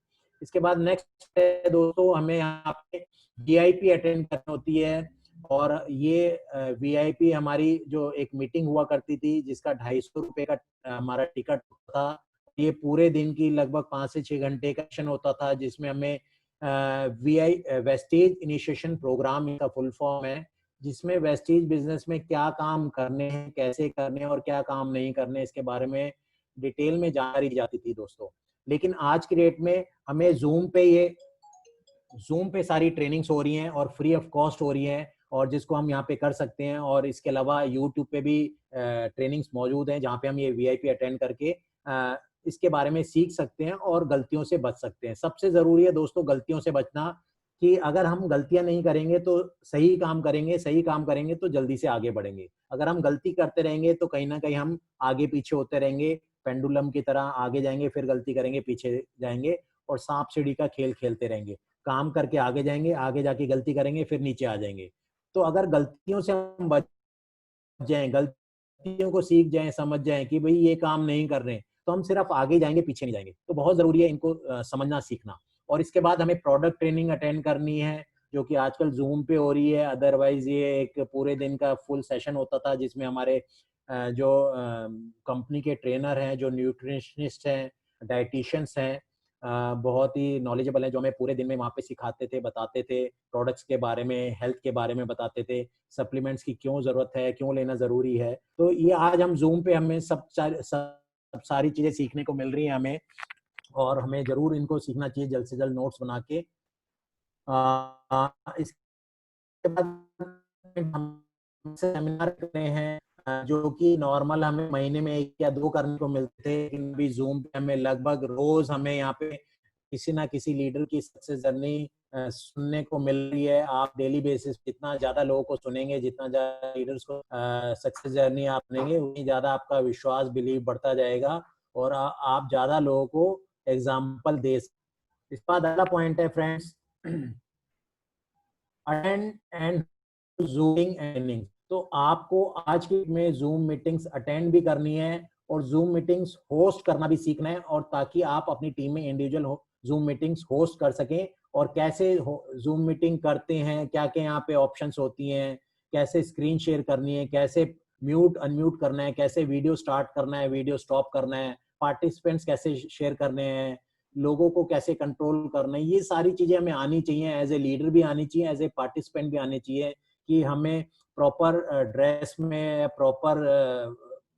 इसके बाद नेक्स्ट है दोस्तों, हमें यहाँ पे वीआईपी अटेंड करनी होती है और ये वीआईपी हमारी जो एक मीटिंग हुआ करती थी जिसका 250 रुपए का हमारा टिकट था। ये पूरे दिन की लगभग 5 से 6 घंटे का सेशन होता था, जिसमें हमें वेस्टेज इनिशिएशन प्रोग्राम का फुल फॉर्म है, जिसमें वेस्टेज बिजनेस में क्या काम करने हैं, कैसे करने हैं और क्या काम नहीं करने, इसके बारे में डिटेल में जानकारी दी जाती थी दोस्तों। लेकिन आज की डेट में हमें जूम पे सारी ट्रेनिंग्स हो रही हैं और फ्री ऑफ कॉस्ट हो रही हैं, और जिसको हम यहाँ पे कर सकते हैं। और इसके अलावा यूट्यूब पे भी ट्रेनिंग्स मौजूद हैं जहाँ पे हम ये वीआईपी अटेंड करके इसके बारे में सीख सकते हैं और गलतियों से बच सकते हैं। सबसे जरूरी है दोस्तों गलतियों से बचना, कि अगर हम गलतियां नहीं करेंगे तो सही काम करेंगे तो जल्दी से आगे बढ़ेंगे। अगर हम गलती करते रहेंगे तो कहीं ना कहीं हम आगे पीछे होते रहेंगे, पेंडुलम की तरह आगे जाएंगे, फिर गलती करेंगे, पीछे जाएंगे और सांप सीढ़ी का खेल खेलते रहेंगे। काम करके आगे जाएंगे, आगे जाके गलती करेंगे, फिर नीचे आ जाएंगे। तो अगर गलतियों से हम बच जाएं, गलतियों को सीख जाएं, समझ जाएं कि भाई ये काम नहीं कर रहे, तो हम सिर्फ आगे जाएंगे, पीछे नहीं जाएंगे। तो बहुत जरूरी है इनको समझना, सीखना। और इसके बाद हमें प्रोडक्ट ट्रेनिंग अटेंड करनी है, जो कि आजकल जूम पे हो रही है। अदरवाइज ये एक पूरे दिन का फुल सेशन होता था, जिसमें हमारे जो कंपनी के ट्रेनर हैं, जो न्यूट्रिशनिस्ट हैं, डाइटिशियंस हैं, बहुत ही नॉलेजेबल हैं, जो हमें पूरे दिन में वहाँ पे सिखाते थे, बताते थे, प्रोडक्ट्स के बारे में, हेल्थ के बारे में बताते थे, सप्लीमेंट्स की क्यों जरूरत है, क्यों लेना जरूरी है। तो ये आज हम जूम पे हमें सब सारी चीजें सीखने को मिल रही हैं हमें, और हमें जरूर इनको सीखना चाहिए जल्द से जल्द नोट्स बना के। इसके बाद हम सेमिनार करते हैं जो कि नॉर्मल हमें महीने में 1 या 2 करने को मिलते थे, लेकिन अभी जूम पे हमें लगभग रोज हमें यहाँ पे किसी ना किसी लीडर की सक्सेस जर्नी सुनने को मिल रही है। आप डेली बेसिस जितना ज्यादा लोगों को सुनेंगे, जितना ज्यादा लीडर्स को सक्सेस जर्नी आप सुनेंगे, उतनी ज्यादा आपका विश्वास, बिलीव बढ़ता जाएगा और आप ज्यादा लोगों को एग्जाम्पल दे सकते। इसके बाद अगला पॉइंट है friends, attend and zooming ending. तो आपको आज की में जूम मीटिंग्स अटेंड भी करनी है और जूम मीटिंग्स होस्ट करना भी सीखना है, और ताकि आप अपनी टीम में इंडिविजुअल जूम मीटिंग्स होस्ट कर सकें। और कैसे जूम मीटिंग करते हैं, क्या क्या यहाँ पे ऑप्शंस होती हैं, कैसे स्क्रीन शेयर करनी है, कैसे म्यूट अनम्यूट करना है, कैसे वीडियो स्टार्ट करना है, वीडियो स्टॉप करना है, पार्टिसिपेंट्स कैसे शेयर करने हैं, लोगों को कैसे कंट्रोल करना है, ये सारी चीजें हमें आनी चाहिए। एज ए लीडर भी आनी चाहिए, एज ए पार्टिसिपेंट भी आनी चाहिए, कि हमें प्रॉपर ड्रेस में, प्रॉपर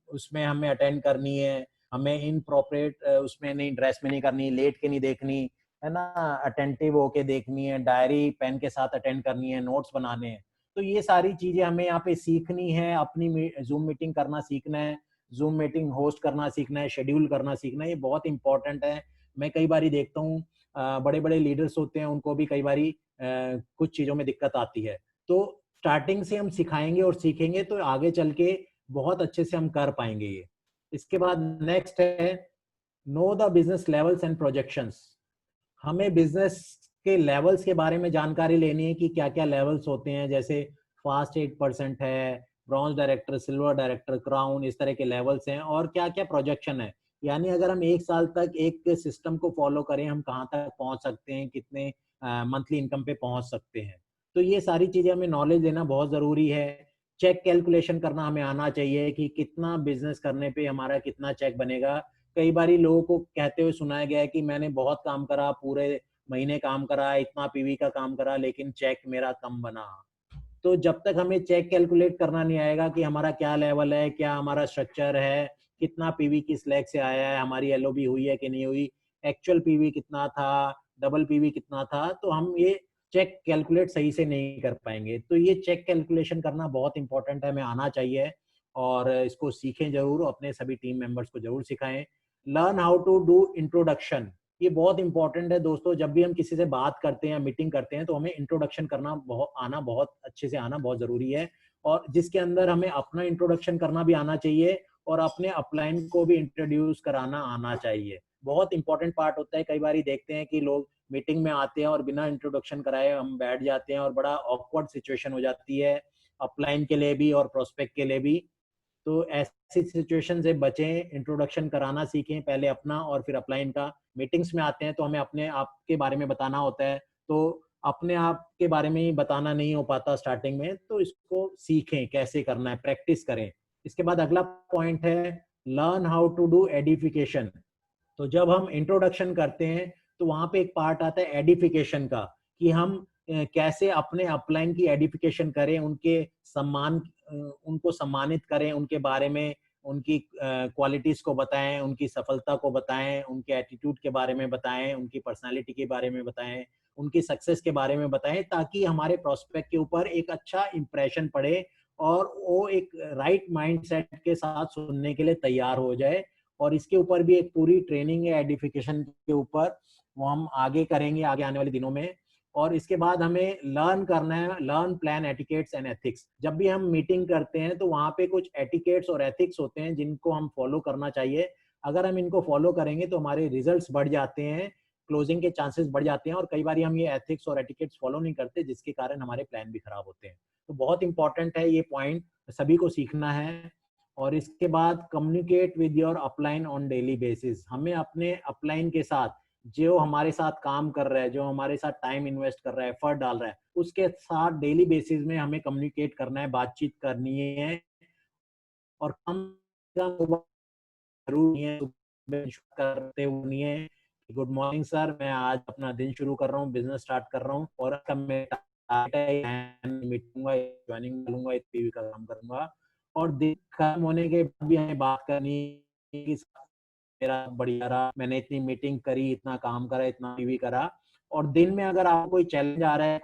उसमें हमें अटेंड करनी है, हमें इनप्रोप्रिएट उसमें नहीं, ड्रेस में नहीं करनी, लेट के नहीं देखनी है ना, अटेंटिव होके देखनी है, डायरी पेन के साथ अटेंड करनी है, नोट्स बनाने हैं। तो ये सारी चीजें हमें यहाँ पे सीखनी है, अपनी जूम मीटिंग करना सीखना है, जूम मीटिंग होस्ट करना सीखना है, शेड्यूल करना सीखना है। ये बहुत इंपॉर्टेंट है। मैं कई बार देखता हूँ बड़े बड़े लीडर्स होते हैं, उनको भी कई बारी कुछ चीजों में दिक्कत आती है। तो स्टार्टिंग से हम सिखाएंगे और सीखेंगे तो आगे चल के बहुत अच्छे से हम कर पाएंगे ये। इसके बाद नेक्स्ट है, know the business levels and projections. हमें बिजनेस के लेवल्स के बारे में जानकारी लेनी है कि क्या क्या लेवल्स होते हैं, जैसे फास्ट 8% है, bronze director, silver director, crown, इस तरह के लेवल्स हैं, और क्या क्या प्रोजेक्शन है। यानी अगर हम 1 साल तक एक सिस्टम को फॉलो करें, हम कहाँ तक पहुंच सकते हैं, कितने मंथली इनकम पे पहुंच सकते हैं। तो ये सारी चीजें हमें नॉलेज देना बहुत जरूरी है। चेक कैलकुलेशन करना हमें आना चाहिए कि कितना बिजनेस करने पे हमारा कितना चेक बनेगा। कई बारी लोगों को कहते हुए सुनाया गया है कि मैंने बहुत काम करा, पूरे महीने काम करा, इतना पीवी का काम करा, लेकिन चेक मेरा कम बना। तो जब तक हमें चेक कैलकुलेट करना नहीं आएगा कि हमारा क्या लेवल है, क्या हमारा स्ट्रक्चर है, कितना पीवी किस लेग से आया है, हमारी एलओबी हुई है कि नहीं हुई, एक्चुअल पीवी कितना था, डबल पीवी कितना था, तो हम ये चेक कैलकुलेट सही से नहीं कर पाएंगे। तो ये चेक कैलकुलेशन करना बहुत इंपॉर्टेंट है, हमें आना चाहिए और इसको सीखें जरूर, अपने सभी टीम मेंबर्स को जरूर सिखाएं। Learn how to do introduction. ये बहुत इंपॉर्टेंट है दोस्तों। जब भी हम किसी से बात करते हैं, मीटिंग करते हैं, तो हमें इंट्रोडक्शन करना बहुत अच्छे से आना बहुत जरूरी है, और जिसके अंदर हमें अपना इंट्रोडक्शन करना भी आना चाहिए और अपने अपलाइन को भी इंट्रोड्यूस कराना आना चाहिए। बहुत इंपॉर्टेंट पार्ट होता है। कई बार देखते हैं कि लोग मीटिंग में आते हैं और बिना इंट्रोडक्शन कराए हम बैठ जाते हैं और बड़ा ऑकवर्ड सिचुएशन हो जाती है अपलाइन के लिए भी और प्रोस्पेक्ट के लिए भी। तो ऐसी सिचुएशन से बचें, इंट्रोडक्शन कराना सीखें पहले अपना और फिर अपलाइन का। मीटिंग्स में आते हैं तो हमें अपने आप के बारे में बताना होता है, तो अपने आप के बारे में ही बताना नहीं हो पाता स्टार्टिंग में, तो इसको सीखें कैसे करना है, प्रैक्टिस करें। इसके बाद अगला पॉइंट है learn how to do edification. तो जब हम इंट्रोडक्शन करते हैं तो वहां पे एक पार्ट आता है एडिफिकेशन का, कि हम कैसे अपने अपलाइन की एडिफिकेशन करें, उनको सम्मानित करें, उनके बारे में, उनकी क्वालिटीज को बताएं, उनकी सफलता को बताएं, उनके एटीट्यूड के बारे में बताएं, उनकी पर्सनालिटी के बारे में बताएं, उनकी सक्सेस के बारे में बताएं, ताकि हमारे प्रोस्पेक्ट के ऊपर एक अच्छा इंप्रेशन पड़े और वो एक राइट माइंडसेट के साथ सुनने के लिए तैयार हो जाए। और इसके ऊपर भी एक पूरी ट्रेनिंग है एडिफिकेशन के ऊपर, वो हम आगे करेंगे आगे आने वाले दिनों में। और इसके बाद हमें लर्न करना है, learn plan etiquettes and ethics. जब भी हम मीटिंग करते हैं तो वहाँ पे कुछ एटिकेट्स और एथिक्स होते हैं जिनको हम फॉलो करना चाहिए। अगर हम इनको फॉलो करेंगे तो हमारे रिजल्ट्स बढ़ जाते हैं, क्लोजिंग के चांसेस बढ़ जाते हैं। और कई बार हम ये एथिक्स और एटिकेट्स फॉलो नहीं करते, जिसके कारण हमारे प्लान भी खराब होते हैं। तो बहुत इंपॉर्टेंट है ये पॉइंट, सभी को सीखना है। और इसके बाद communicate with your upline on daily basis. हमें अपने अपलाइन के साथ, जो हमारे साथ काम कर रहा है, जो हमारे साथ टाइम इन्वेस्ट कर रहा है, एफर्ट डाल रहा है, उसके साथ डेली बेसिस में हमें कम्युनिकेट करना है, बातचीत करनी है। और कम जरूरी है करते हुए नहीं है गुड मॉर्निंग सर, मैं आज अपना दिन शुरू कर रहा हूँ, बिजनेस स्टार्ट कर रहा हूँ और मीटिंग ज्वाइनिंग लूंगा, टीवी का काम करूंगा। और दिन खत्म होने के बाद भी हमें बात करनी कि मेरा बढ़िया रहा, मैंने इतनी मीटिंग करी, इतना काम करा, इतना टीवी करा। और दिन में अगर आपको कोई चैलेंज आ रहा है,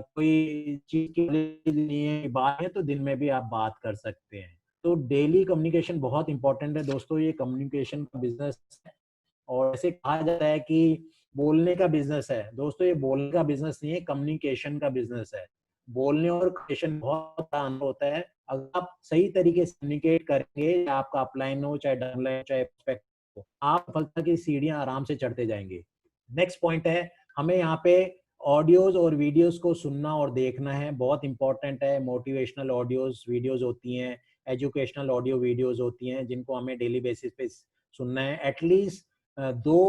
कोई चीज की लिए बात है, तो दिन में भी आप बात कर सकते हैं। तो डेली कम्युनिकेशन बहुत इंपॉर्टेंट है दोस्तों। ये कम्युनिकेशन का बिजनेस है, और ऐसे कहा जाता है कि बोलने का बिजनेस है। दोस्तों ये बोलने का बिजनेस नहीं है, कम्युनिकेशन का बिजनेस है। बोलने और कम्युनिकेशन बहुत बड़ा अंतर होता है। अगर आप सही तरीके से कम्युनिकेट करेंगे, आपका अपलाइन हो चाहे डाउनलाइन हो चाहे प्रोस्पेक्ट हो, आप सफलता की सीढ़ियां आराम से चढ़ते जाएंगे। नेक्स्ट पॉइंट है, हमें यहाँ पे ऑडियोज और वीडियोस को सुनना और देखना है, बहुत इंपॉर्टेंट है। मोटिवेशनल ऑडियोज वीडियोज होती हैं, एजुकेशनल ऑडियो वीडियोज होती हैं, जिनको हमें डेली बेसिस पे सुनना है। एटलीस्ट 2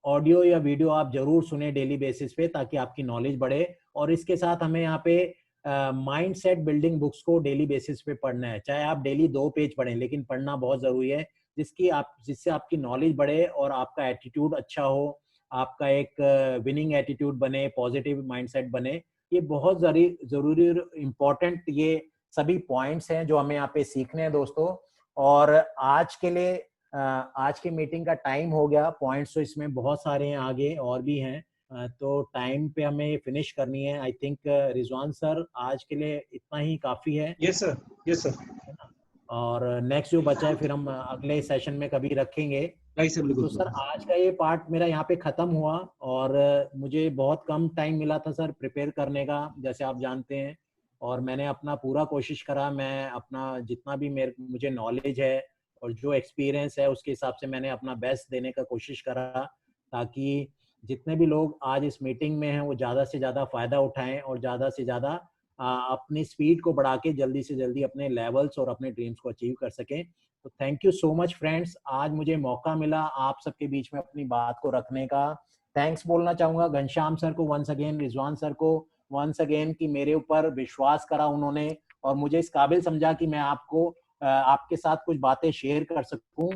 ऑडियो या वीडियो आप जरूर सुने डेली बेसिस पे, ताकि आपकी नॉलेज बढ़े। और इसके साथ हमें यहाँ पे माइंड सेट बिल्डिंग बुक्स को डेली बेसिस पे पढ़ना है। चाहे आप डेली 2 पेज पढ़ें, लेकिन पढ़ना बहुत जरूरी है, जिससे आपकी नॉलेज बढ़े और आपका एटीट्यूड अच्छा हो, आपका एक विनिंग एटीट्यूड बने, पॉजिटिव माइंडसेट बने। ये बहुत जरूरी इंपॉर्टेंट ये सभी पॉइंट्स हैं जो हमें यहाँ पे सीखने हैं दोस्तों। और आज के लिए आज की मीटिंग का टाइम हो गया। पॉइंट्स तो इसमें बहुत सारे हैं, आगे और भी हैं, तो टाइम पे हमें फिनिश करनी है। आई थिंक रिजवान सर आज के लिए इतना ही काफी है। Yes sir, yes sir. और नेक्स्ट जो बचा है फिर हम अगले सेशन में कभी रखेंगे। राइट सर, बिल्कुल। तो सर आज का ये पार्ट मेरा यहाँ पे खत्म हुआ, और मुझे बहुत कम टाइम मिला था सर प्रिपेयर करने का, जैसे आप जानते हैं। और मैंने अपना पूरा कोशिश करा, मैं अपना जितना भी मुझे नॉलेज है और जो एक्सपीरियंस है उसके हिसाब से मैंने अपना बेस्ट देने का कोशिश करा, ताकि जितने भी लोग आज इस मीटिंग में हैं वो ज़्यादा से ज़्यादा फ़ायदा उठाएं और ज़्यादा से ज़्यादा अपनी स्पीड को बढ़ा के जल्दी से जल्दी अपने लेवल्स और अपने ड्रीम्स को अचीव कर सकें। तो thank you so much friends, आज मुझे मौका मिला आप सबके बीच में अपनी बात को रखने का। थैंक्स बोलना चाहूँगा घनश्याम सर को वंस अगेन, रिजवान सर को वंस अगेन, कि मेरे ऊपर विश्वास करा उन्होंने और मुझे इस काबिल समझा कि मैं आपके साथ कुछ बातें शेयर कर सकूं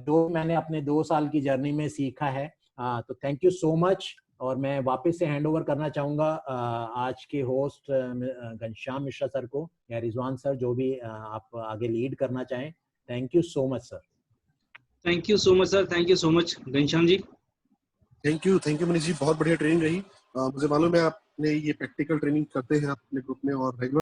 जो मैंने अपने 2 साल की जर्नी में सीखा है। तो थैंक यू सो मच। और मैं वापस से हैंड ओवर करना चाहूंगा आज के होस्ट घनश्याम मिश्रा सर को या रिजवान सर, जो भी आप आगे लीड करना चाहें। Thank you so much sir. Thank you so much sir, thank you so much Ghanshyam ji. Thank you Manish ji, बहुत बढ़िया ट्रेनिंग रही। मुझे मालूम है आपने ये प्रैक्टिकल ट्रेनिंग करते हैं अपने ग्रुप में और रेगुलर